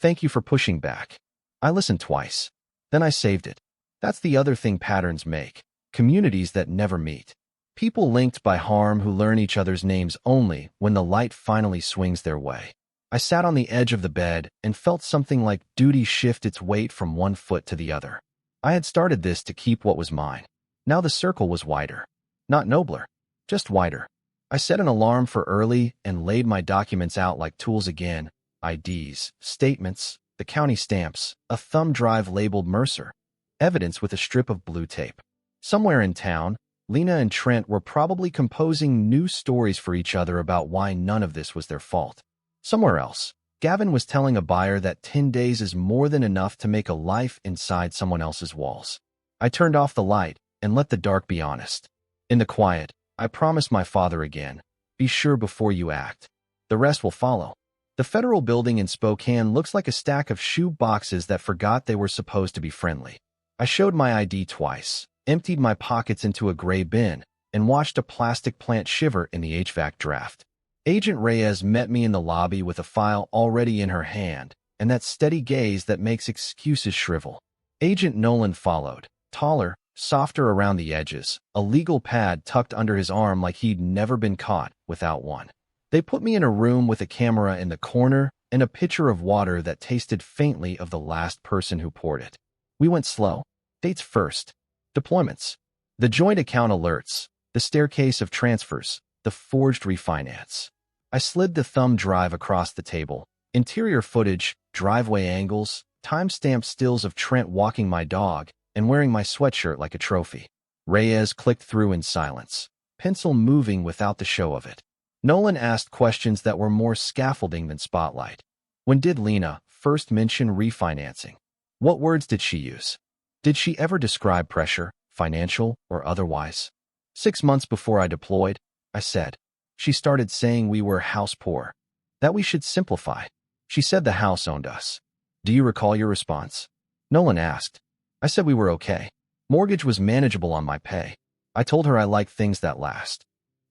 thank you for pushing back. I listened twice. Then I saved it. That's the other thing patterns make. Communities that never meet. People linked by harm who learn each other's names only when the light finally swings their way. I sat on the edge of the bed and felt something like duty shift its weight from one foot to the other. I had started this to keep what was mine. Now the circle was wider. Not nobler, just wider. I set an alarm for early and laid my documents out like tools again. IDs, statements, the county stamps, a thumb drive labeled Mercer. Evidence with a strip of blue tape. Somewhere in town, Lena and Trent were probably composing new stories for each other about why none of this was their fault. Somewhere else, Gavin was telling a buyer that 10 days is more than enough to make a life inside someone else's walls. I turned off the light and let the dark be honest. In the quiet, I promised my father again, be sure before you act. The rest will follow. The federal building in Spokane looks like a stack of shoe boxes that forgot they were supposed to be friendly. I showed my ID twice, emptied my pockets into a gray bin, and watched a plastic plant shiver in the HVAC draft. Agent Reyes met me in the lobby with a file already in her hand, and that steady gaze that makes excuses shrivel. Agent Nolan followed, taller, softer around the edges, a legal pad tucked under his arm like he'd never been caught without one. They put me in a room with a camera in the corner and a pitcher of water that tasted faintly of the last person who poured it. We went slow. Dates first. Deployments. The joint account alerts. The staircase of transfers. The forged refinance. I slid the thumb drive across the table. Interior footage, driveway angles, time-stamped stills of Trent walking my dog and wearing my sweatshirt like a trophy. Reyes clicked through in silence, pencil moving without the show of it. Nolan asked questions that were more scaffolding than spotlight. When did Lena first mention refinancing? What words did she use? Did she ever describe pressure, financial or otherwise? 6 months before I deployed, I said. She started saying we were house poor, that we should simplify. She said the house owned us. Do you recall your response? Nolan asked. I said we were okay. Mortgage was manageable on my pay. I told her I like things that last.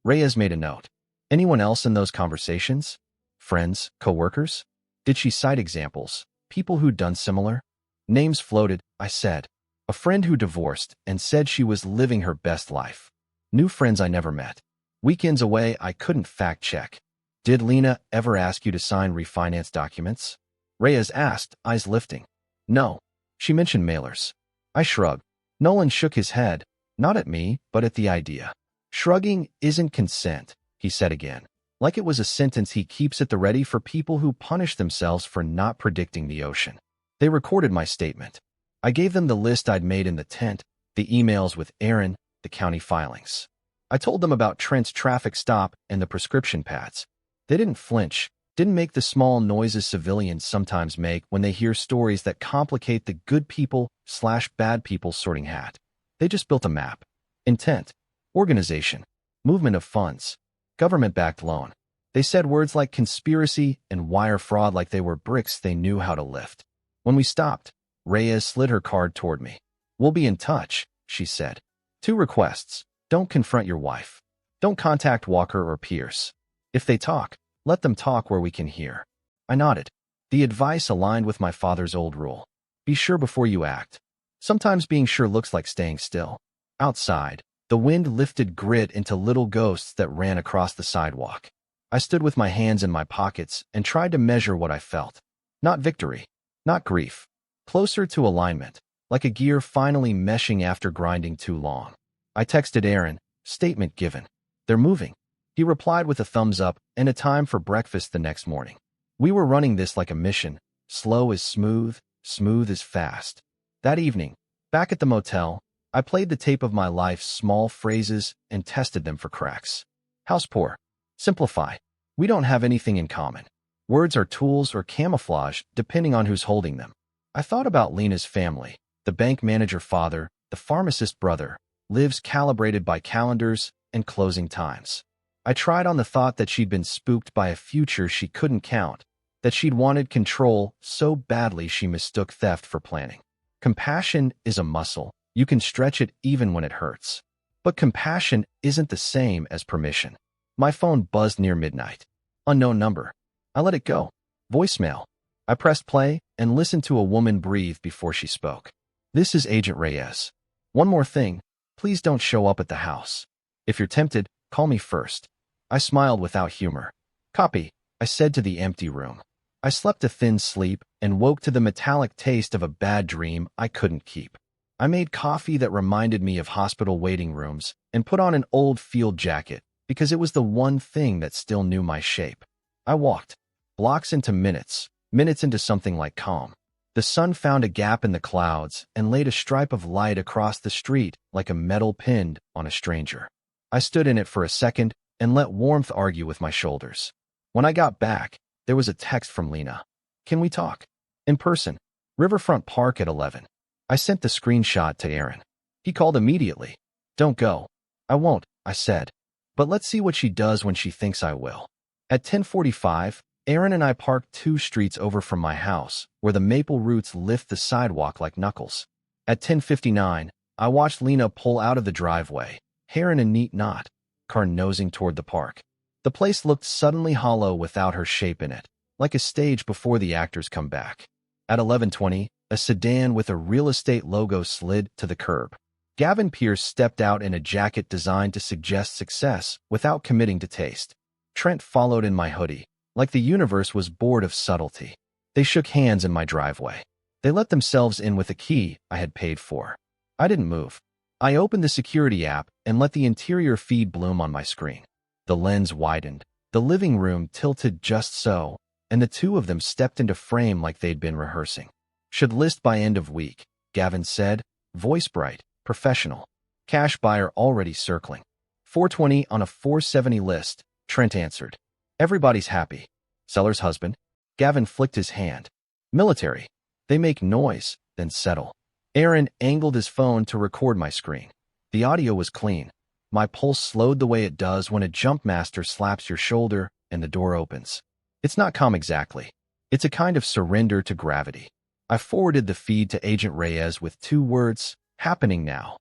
Reyes made a note. Anyone else in those conversations? Friends, co-workers? Did she cite examples? People who'd done similar? Names floated, I said. A friend who divorced and said she was living her best life. New friends I never met. Weekends away I couldn't fact-check. Did Lena ever ask you to sign refinance documents? Reyes asked, eyes lifting. No. She mentioned mailers. I shrugged. Nolan shook his head, not at me, but at the idea. Shrugging isn't consent, he said again, like it was a sentence he keeps at the ready for people who punish themselves for not predicting the ocean. They recorded my statement. I gave them the list I'd made in the tent, the emails with Aaron, the county filings. I told them about Trent's traffic stop and the prescription pads. They didn't flinch, didn't make the small noises civilians sometimes make when they hear stories that complicate the good people/bad people sorting hat. They just built a map. Intent, organization, movement of funds, government-backed loan. They said words like conspiracy and wire fraud like they were bricks they knew how to lift. When we stopped, Reyes slid her card toward me. We'll be in touch, she said. 2 requests. Don't confront your wife. Don't contact Walker or Pierce. If they talk, let them talk where we can hear. I nodded. The advice aligned with my father's old rule. Be sure before you act. Sometimes being sure looks like staying still. Outside, the wind lifted grit into little ghosts that ran across the sidewalk. I stood with my hands in my pockets and tried to measure what I felt. Not victory, not grief. Closer to alignment, like a gear finally meshing after grinding too long. I texted Aaron, statement given. They're moving. He replied with a thumbs up and a time for breakfast the next morning. We were running this like a mission. Slow is smooth, smooth is fast. That evening, back at the motel, I played the tape of my life's small phrases and tested them for cracks. House poor. Simplify. We don't have anything in common. Words are tools or camouflage depending on who's holding them. I thought about Lena's family. The bank manager father, the pharmacist brother, lives calibrated by calendars and closing times. I tried on the thought that she'd been spooked by a future she couldn't count, that she'd wanted control so badly she mistook theft for planning. Compassion is a muscle. You can stretch it even when it hurts. But compassion isn't the same as permission. My phone buzzed near midnight. Unknown number. I let it go. Voicemail. I pressed play and listened to a woman breathe before she spoke. This is Agent Reyes. One more thing. Please don't show up at the house. If you're tempted, call me first. I smiled without humor. Copy, I said to the empty room. I slept a thin sleep and woke to the metallic taste of a bad dream I couldn't keep. I made coffee that reminded me of hospital waiting rooms and put on an old field jacket because it was the one thing that still knew my shape. I walked. Blocks into minutes, minutes into something like calm. The sun found a gap in the clouds and laid a stripe of light across the street like a metal pinned on a stranger. I stood in it for a second and let warmth argue with my shoulders. When I got back, there was a text from Lena. Can we talk? In person. Riverfront Park at 11. I sent the screenshot to Aaron. He called immediately. Don't go. I won't, I said. But let's see what she does when she thinks I will. At 10:45, Aaron and I parked 2 streets over from my house, where the maple roots lift the sidewalk like knuckles. At 10:59, I watched Lena pull out of the driveway, hair in a neat knot, car nosing toward the park. The place looked suddenly hollow without her shape in it, like a stage before the actors come back. At 11:20, a sedan with a real estate logo slid to the curb. Gavin Pierce stepped out in a jacket designed to suggest success without committing to taste. Trent followed in my hoodie, like the universe was bored of subtlety. They shook hands in my driveway. They let themselves in with a key I had paid for. I didn't move. I opened the security app and let the interior feed bloom on my screen. The lens widened, the living room tilted just so, and the two of them stepped into frame like they'd been rehearsing. Should list by end of week, Gavin said, voice bright, professional. Cash buyer already circling. 420 on a 470 list, Trent answered. Everybody's happy. Seller's husband. Gavin flicked his hand. Military. They make noise, then settle. Aaron angled his phone to record my screen. The audio was clean. My pulse slowed the way it does when a jumpmaster slaps your shoulder and the door opens. It's not calm exactly. It's a kind of surrender to gravity. I forwarded the feed to Agent Reyes with 2 words, happening now.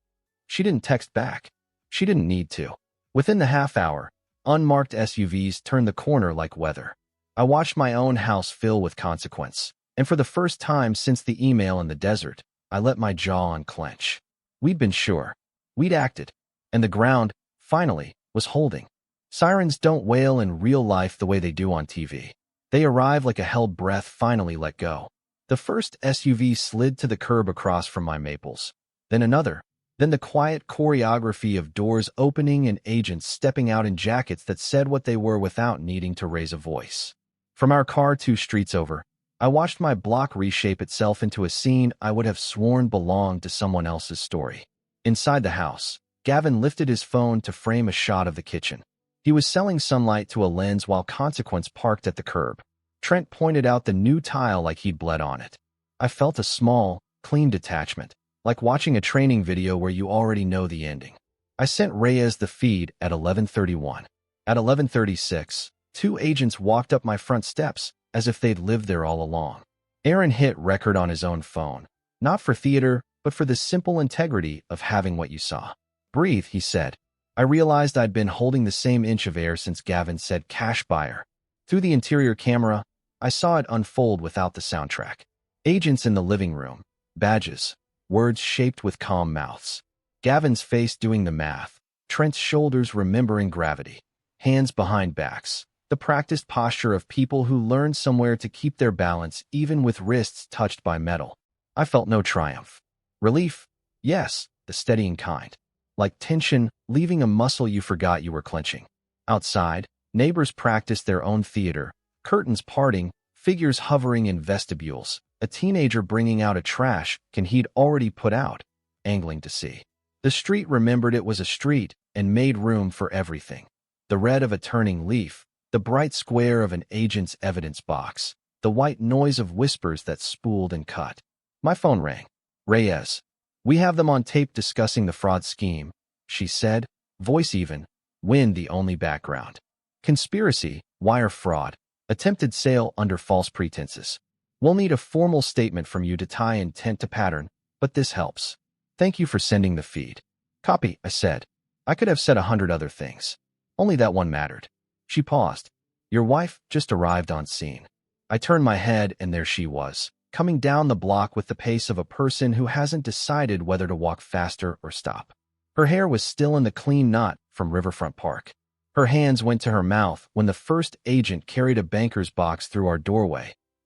She didn't text back. She didn't need to. Within the half hour, unmarked SUVs turned the corner like weather. I watched my own house fill with consequence, and for the first time since the email in the desert, I let my jaw unclench. We'd been sure. We'd acted. And the ground, finally, was holding. Sirens don't wail in real life the way they do on TV. They arrive like a held breath finally let go. The first SUV slid to the curb across from my maples. Then another. Then the quiet choreography of doors opening and agents stepping out in jackets that said what they were without needing to raise a voice. From our car 2 streets over, I watched my block reshape itself into a scene I would have sworn belonged to someone else's story. Inside the house, Gavin lifted his phone to frame a shot of the kitchen. He was selling sunlight to a lens while Consequence parked at the curb. Trent pointed out the new tile like he'd bled on it. I felt a small, clean detachment, like watching a training video where you already know the ending. I sent Reyes the feed at 11:31. At 11:36, 2 agents walked up my front steps as if they'd lived there all along. Aaron hit record on his own phone, not for theater, but for the simple integrity of having what you saw. Breathe, he said. I realized I'd been holding the same inch of air since Gavin said cash buyer. Through the interior camera, I saw it unfold without the soundtrack. Agents in the living room. Badges. words shaped with calm mouths. Gavin's face doing the math, Trent's shoulders remembering gravity, hands behind backs, the practiced posture of people who learn somewhere to keep their balance even with wrists touched by metal. I felt no triumph. Relief? Yes, the steadying kind. Like tension, leaving a muscle you forgot you were clenching. Outside, neighbors practiced their own theater, curtains parting, figures hovering in vestibules, a teenager bringing out a trash can he'd already put out, angling to see. The street remembered it was a street and made room for everything. The red of a turning leaf, the bright square of an agent's evidence box, the white noise of whispers that spooled and cut. My phone rang. Reyes. We have them on tape discussing the fraud scheme, she said, voice even, wind the only background. Conspiracy, wire fraud, attempted sale under false pretenses. We'll need a formal statement from you to tie intent to pattern, but this helps. Thank you for sending the feed. Copy, I said. I could have said 100 other things. Only that one mattered. She paused. Your wife just arrived on scene. I turned my head and there she was, coming down the block with the pace of a person who hasn't decided whether to walk faster or stop. Her hair was still in the clean knot from Riverfront Park. Her hands went to her mouth when the first agent carried a banker's box through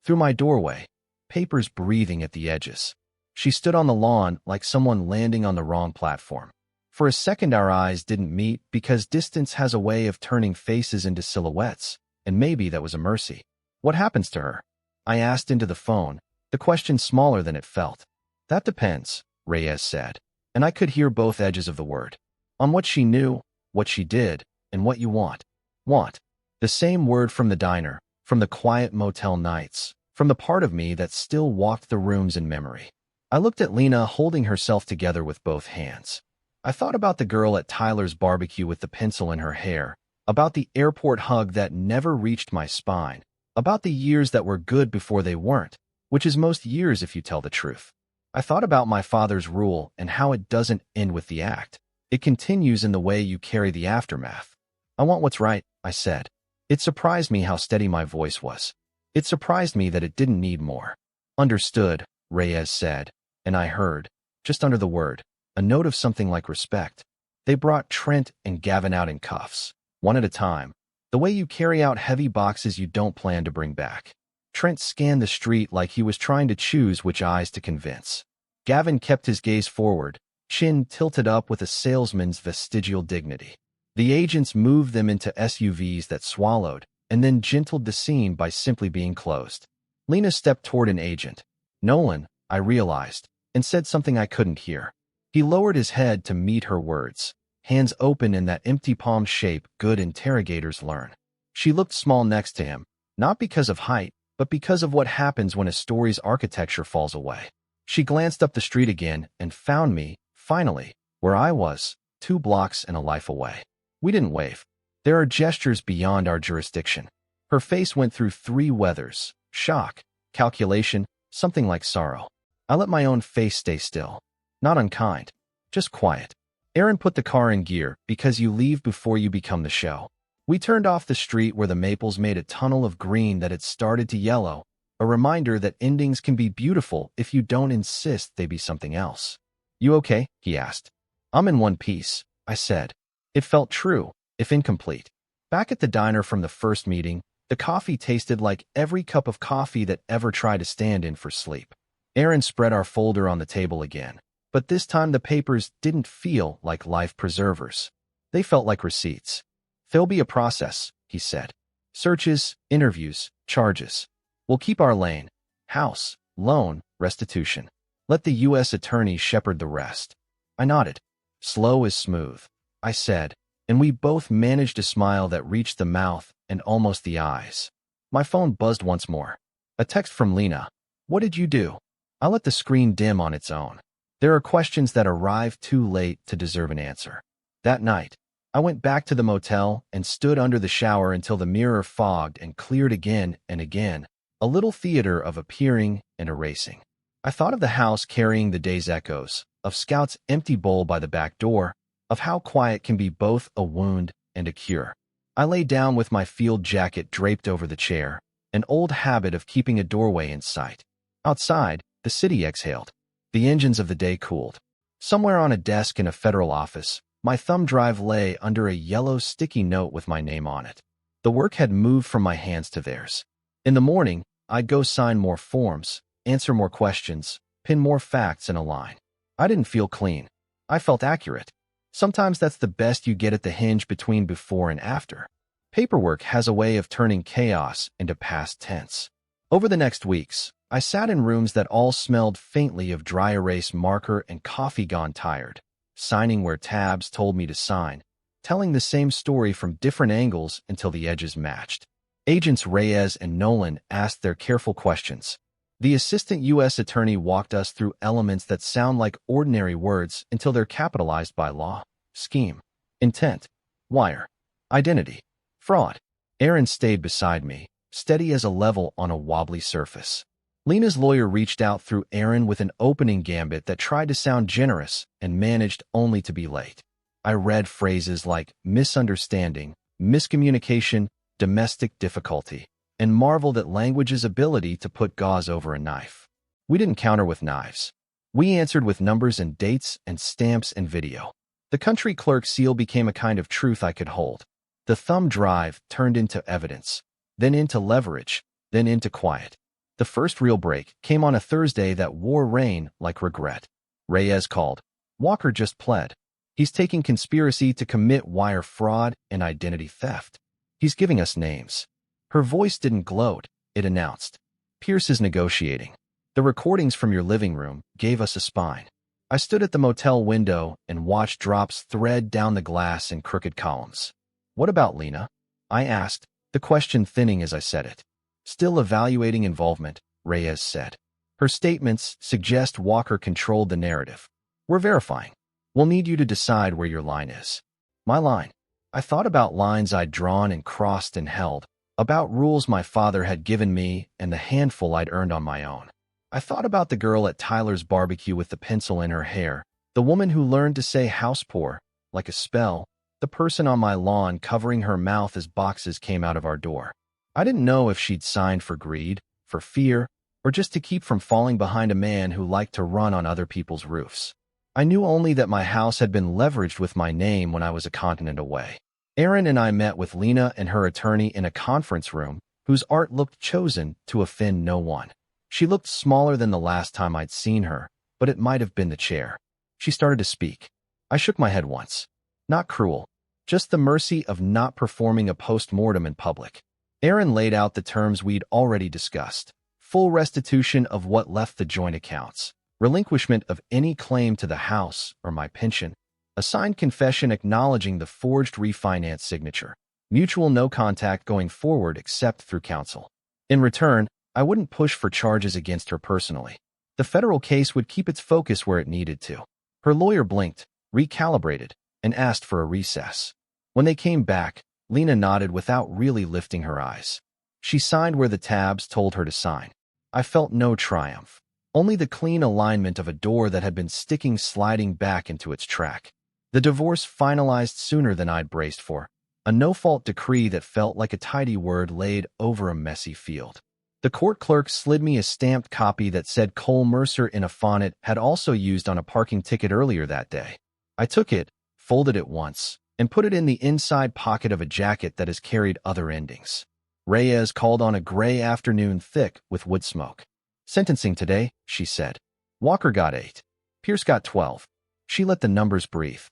my doorway, papers breathing at the edges. She stood on the lawn like someone landing on the wrong platform. For a second our eyes didn't meet because distance has a way of turning faces into silhouettes, and maybe that was a mercy. What happens to her? I asked into the phone, the question smaller than it felt. That depends, Reyes said, and I could hear both edges of the word. On what she knew, what she did, and what you want. Want. The same word from the diner, from the quiet motel nights, from the part of me that still walked the rooms in memory. I looked at Lena holding herself together with both hands. I thought about the girl at Tyler's barbecue with the pencil in her hair, about the airport hug that never reached my spine, about the years that were good before they weren't, which is most years if you tell the truth. I thought about my father's rule and how it doesn't end with the act. It continues in the way you carry the aftermath. I want what's right, I said. It surprised me how steady my voice was. It surprised me that it didn't need more. Understood, Reyes said, and I heard, just under the word, a note of something like respect. They brought Trent and Gavin out in cuffs, one at a time, the way you carry out heavy boxes you don't plan to bring back. Trent scanned the street like he was trying to choose which eyes to convince. Gavin kept his gaze forward, chin tilted up with a salesman's vestigial dignity. The agents moved them into SUVs that swallowed, and then gentled the scene by simply being closed. Lena stepped toward an agent. Nolan, I realized, and said something I couldn't hear. He lowered his head to meet her words, hands open in that empty palm shape good interrogators learn. She looked small next to him, not because of height, but because of what happens when a story's architecture falls away. She glanced up the street again and found me, finally, where I was, 2 blocks and a life away. We didn't wave. There are gestures beyond our jurisdiction. Her face went through 3 weathers, shock, calculation, something like sorrow. I let my own face stay still. Not unkind, just quiet. Aaron put the car in gear because you leave before you become the show. We turned off the street where the maples made a tunnel of green that had started to yellow, a reminder that endings can be beautiful if you don't insist they be something else. You okay? He asked. I'm in one piece, I said. It felt true, if incomplete. Back at the diner from the first meeting, the coffee tasted like every cup of coffee that ever tried to stand in for sleep. Aaron spread our folder on the table again, but this time the papers didn't feel like life preservers. They felt like receipts. There'll be a process, he said. Searches, interviews, charges. We'll keep our lane. House, loan, restitution. Let the U.S. attorney shepherd the rest. I nodded. Slow is smooth, I said, and we both managed a smile that reached the mouth and almost the eyes. My phone buzzed once more. A text from Lena. What did you do? I let the screen dim on its own. There are questions that arrive too late to deserve an answer. That night, I went back to the motel and stood under the shower until the mirror fogged and cleared again and again, a little theater of appearing and erasing. I thought of the house carrying the day's echoes, of Scout's empty bowl by the back door, of how quiet can be both a wound and a cure. I lay down with my field jacket draped over the chair, an old habit of keeping a doorway in sight. Outside, the city exhaled. The engines of the day cooled. Somewhere on a desk in a federal office, my thumb drive lay under a yellow sticky note with my name on it. The work had moved from my hands to theirs. In the morning, I'd go sign more forms, answer more questions, pin more facts in a line. I didn't feel clean. I felt accurate. Sometimes that's the best you get at the hinge between before and after. Paperwork has a way of turning chaos into past tense. Over the next weeks, I sat in rooms that all smelled faintly of dry erase marker and coffee gone tired, signing where tabs told me to sign, telling the same story from different angles until the edges matched. Agents Reyes and Nolan asked their careful questions. The assistant U.S. attorney walked us through elements that sound like ordinary words until they're capitalized by law: scheme, intent, wire, identity, fraud. Aaron stayed beside me, steady as a level on a wobbly surface. Lena's lawyer reached out through Aaron with an opening gambit that tried to sound generous and managed only to be late. I read phrases like misunderstanding, miscommunication, domestic difficulty, and marveled at language's ability to put gauze over a knife. We didn't counter with knives. We answered with numbers and dates and stamps and video. The country clerk seal became a kind of truth I could hold. The thumb drive turned into evidence, then into leverage, then into quiet. The first real break came on a Thursday that wore rain like regret. Reyes called. Walker just pled. He's taking conspiracy to commit wire fraud and identity theft. He's giving us names. Her voice didn't gloat, it announced. Pierce is negotiating. The recordings from your living room gave us a spine. I stood at the motel window and watched drops thread down the glass in crooked columns. What about Lena? I asked, the question thinning as I said it. Still evaluating involvement, Reyes said. Her statements suggest Walker controlled the narrative. We're verifying. We'll need you to decide where your line is. My line. I thought about lines I'd drawn and crossed and held, about rules my father had given me and the handful I'd earned on my own. I thought about the girl at Tyler's barbecue with the pencil in her hair, the woman who learned to say house poor, like a spell, the person on my lawn covering her mouth as boxes came out of our door. I didn't know if she'd signed for greed, for fear, or just to keep from falling behind a man who liked to run on other people's roofs. I knew only that my house had been leveraged with my name when I was a continent away. Aaron and I met with Lena and her attorney in a conference room whose art looked chosen to offend no one. She looked smaller than the last time I'd seen her, but it might have been the chair. She started to speak. I shook my head once. Not cruel, just the mercy of not performing a post-mortem in public. Aaron laid out the terms we'd already discussed. Full restitution of what left the joint accounts, relinquishment of any claim to the house or my pension, a signed confession acknowledging the forged refinance signature, mutual no contact going forward except through counsel. In return, I wouldn't push for charges against her personally. The federal case would keep its focus where it needed to. Her lawyer blinked, recalibrated, and asked for a recess. When they came back, Lena nodded without really lifting her eyes. She signed where the tabs told her to sign. I felt no triumph, only the clean alignment of a door that had been sliding back into its track. The divorce finalized sooner than I'd braced for, a no-fault decree that felt like a tidy word laid over a messy field. The court clerk slid me a stamped copy that said Cole Mercer in a font it had also used on a parking ticket earlier that day. I took it, folded it once, and put it in the inside pocket of a jacket that has carried other endings. Reyes called on a gray afternoon thick with wood smoke. Sentencing today, she said. Walker got 8. Pierce got 12. She let the numbers breathe.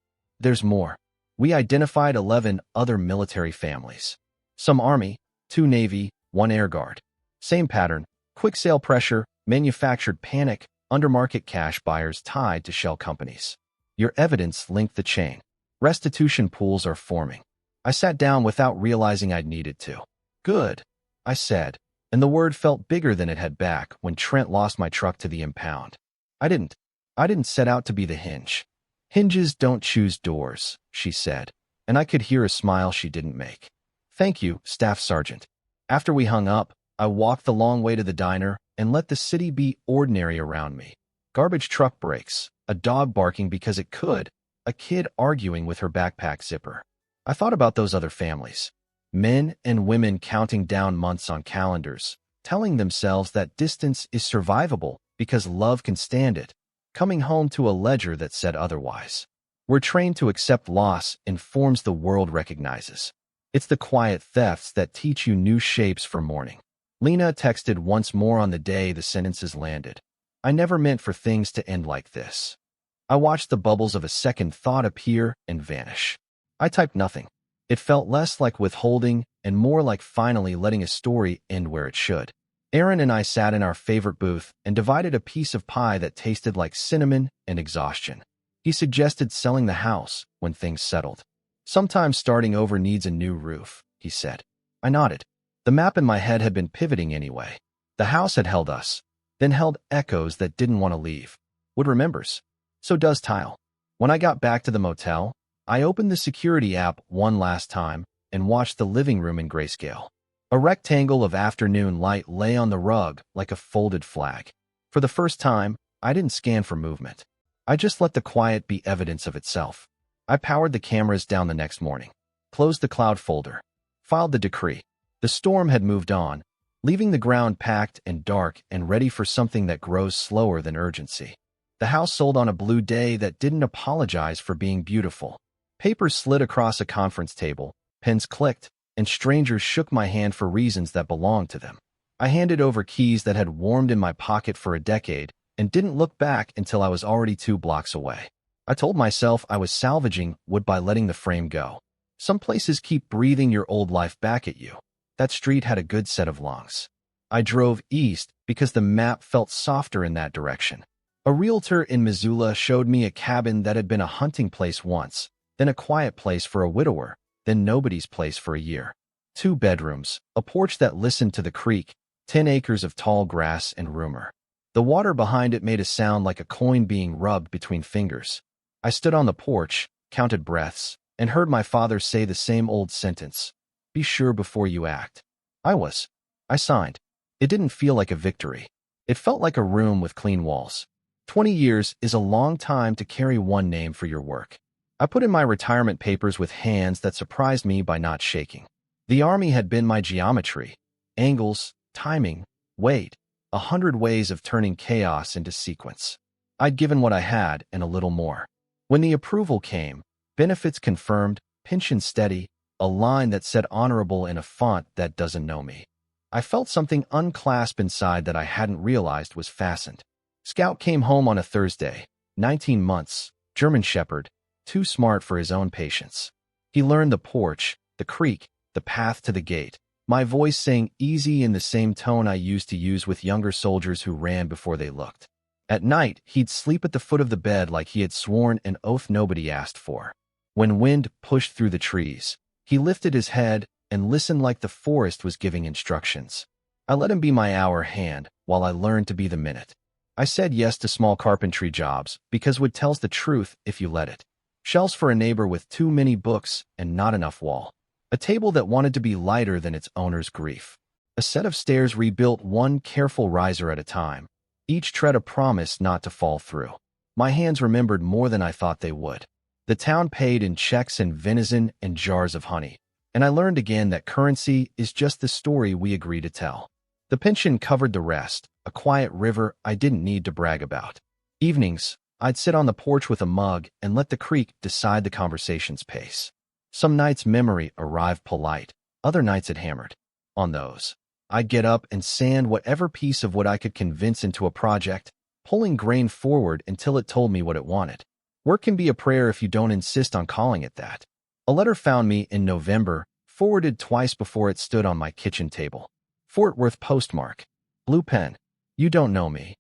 There's more. We identified 11 other military families. Some Army, 2 Navy, 1 Air Guard. Same pattern, quick sale pressure, manufactured panic, undermarket cash buyers tied to shell companies. Your evidence linked the chain. Restitution pools are forming. I sat down without realizing I'd needed to. Good, I said, and the word felt bigger than it had back when Trent lost my truck to the impound. I didn't set out to be the hinge. Hinges don't choose doors, she said, and I could hear a smile she didn't make. Thank you, Staff Sergeant. After we hung up, I walked the long way to the diner and let the city be ordinary around me. Garbage truck brakes, a dog barking because it could, a kid arguing with her backpack zipper. I thought about those other families. Men and women counting down months on calendars, telling themselves that distance is survivable because love can stand it. coming home to a ledger that said otherwise. We're trained to accept loss in forms the world recognizes. It's the quiet thefts that teach you new shapes for mourning. Lena texted once more on the day the sentences landed. I never meant for things to end like this. I watched the bubbles of a second thought appear and vanish. I typed nothing. It felt less like withholding and more like finally letting a story end where it should. Aaron and I sat in our favorite booth and divided a piece of pie that tasted like cinnamon and exhaustion. He suggested selling the house when things settled. Sometimes starting over needs a new roof, he said. I nodded. The map in my head had been pivoting anyway. The house had held us, then held echoes that didn't want to leave. Wood remembers. So does Tile. When I got back to the motel, I opened the security app one last time and watched the living room in grayscale. A rectangle of afternoon light lay on the rug like a folded flag. For the first time, I didn't scan for movement. I just let the quiet be evidence of itself. I powered the cameras down the next morning, closed the cloud folder, filed the decree. The storm had moved on, leaving the ground packed and dark and ready for something that grows slower than urgency. The house sold on a blue day that didn't apologize for being beautiful. Papers slid across a conference table, pens clicked, and strangers shook my hand for reasons that belonged to them. I handed over keys that had warmed in my pocket for a decade and didn't look back until I was already 2 blocks away. I told myself I was salvaging wood by letting the frame go. Some places keep breathing your old life back at you. That street had a good set of lungs. I drove east because the map felt softer in that direction. A realtor in Missoula showed me a cabin that had been a hunting place once, then a quiet place for a widower, then nobody's place for a year. 2 bedrooms, a porch that listened to the creek, 10 acres of tall grass and rumor. The water behind it made a sound like a coin being rubbed between fingers. I stood on the porch, counted breaths, and heard my father say the same old sentence. Be sure before you act. I signed. It didn't feel like a victory. It felt like a room with clean walls. 20 years is a long time to carry one name for your work. I put in my retirement papers with hands that surprised me by not shaking. The Army had been my geometry. Angles, timing, weight, 100 ways of turning chaos into sequence. I'd given what I had and a little more. When the approval came, benefits confirmed, pension steady, a line that said honorable in a font that doesn't know me. I felt something unclasp inside that I hadn't realized was fastened. Scout came home on a Thursday, 19 months, German Shepherd, too smart for his own patience. He learned the porch, the creek, the path to the gate. My voice sang easy in the same tone I used to use with younger soldiers who ran before they looked. At night, he'd sleep at the foot of the bed like he had sworn an oath nobody asked for. When wind pushed through the trees, he lifted his head and listened like the forest was giving instructions. I let him be my hour hand while I learned to be the minute. I said yes to small carpentry jobs because wood tells the truth if you let it. Shelves for a neighbor with too many books and not enough wall. A table that wanted to be lighter than its owner's grief. A set of stairs rebuilt one careful riser at a time. Each tread a promise not to fall through. My hands remembered more than I thought they would. The town paid in checks and venison and jars of honey. And I learned again that currency is just the story we agree to tell. The pension covered the rest, a quiet river I didn't need to brag about. Evenings, I'd sit on the porch with a mug and let the creek decide the conversation's pace. Some nights memory arrived polite, other nights it hammered. On those, I'd get up and sand whatever piece of wood I could convince into a project, pulling grain forward until it told me what it wanted. Work can be a prayer if you don't insist on calling it that. A letter found me in November, forwarded twice before it stood on my kitchen table. Fort Worth postmark. Blue pen. You don't know me.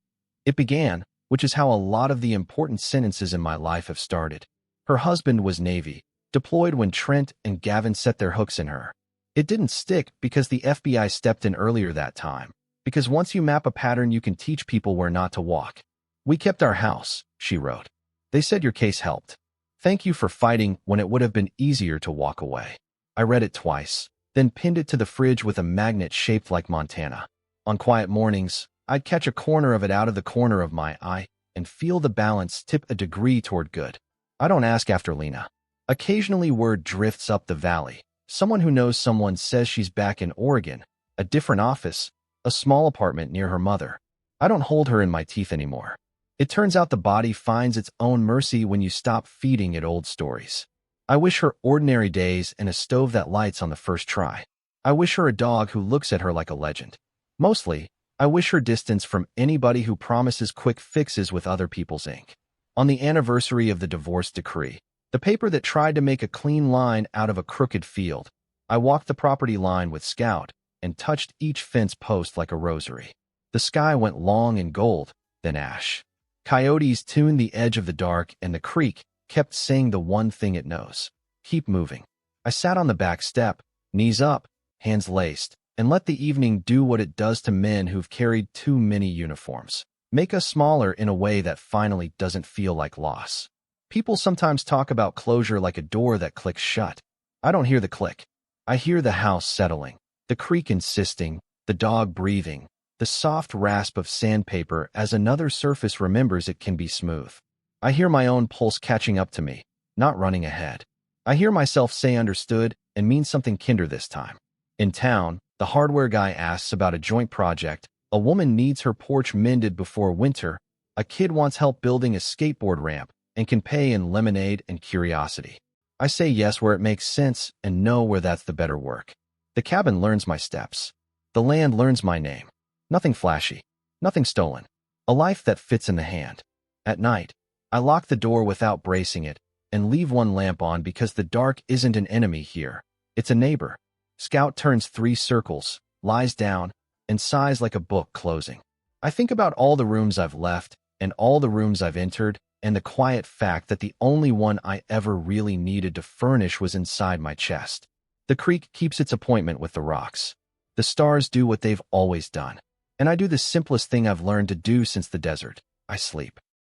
It began, which is how a lot of the important sentences in my life have started. Her husband was Navy, deployed when Trent and Gavin set their hooks in her. It didn't stick because the FBI stepped in earlier that time, because once you map a pattern you can teach people where not to walk. We kept our house, she wrote. They said your case helped. Thank you for fighting when it would have been easier to walk away. I read it twice, then pinned it to the fridge with a magnet shaped like Montana. On quiet mornings, I'd catch a corner of it out of the corner of my eye and feel the balance tip a degree toward good. I don't ask after Lena. Occasionally word drifts up the valley. Someone who knows someone says she's back in Oregon, a different office, a small apartment near her mother. I don't hold her in my teeth anymore. It turns out the body finds its own mercy when you stop feeding it old stories. I wish her ordinary days and a stove that lights on the first try. I wish her a dog who looks at her like a legend. Mostly, I wish her distance from anybody who promises quick fixes with other people's ink. On the anniversary of the divorce decree, the paper that tried to make a clean line out of a crooked field, I walked the property line with Scout and touched each fence post like a rosary. The sky went long in gold, then ash. Coyotes tuned the edge of the dark, and the creek kept saying the one thing it knows: keep moving. I sat on the back step, knees up, hands laced, and let the evening do what it does to men who've carried too many uniforms. Make us smaller in a way that finally doesn't feel like loss. People sometimes talk about closure like a door that clicks shut. I don't hear the click. I hear the house settling, the creak insisting, the dog breathing, the soft rasp of sandpaper as another surface remembers it can be smooth. I hear my own pulse catching up to me, not running ahead. I hear myself say understood and mean something kinder this time. In town, the hardware guy asks about a joint project, a woman needs her porch mended before winter, a kid wants help building a skateboard ramp and can pay in lemonade and curiosity. I say yes where it makes sense and no where that's the better work. The cabin learns my steps. The land learns my name. Nothing flashy, nothing stolen. A life that fits in the hand. At night, I lock the door without bracing it and leave one lamp on because the dark isn't an enemy here. It's a neighbor. Scout turns 3 circles, lies down, and sighs like a book closing. I think about all the rooms I've left and all the rooms I've entered and the quiet fact that the only one I ever really needed to furnish was inside my chest. The creek keeps its appointment with the rocks. The stars do what they've always done. And I do the simplest thing I've learned to do since the desert. I sleep.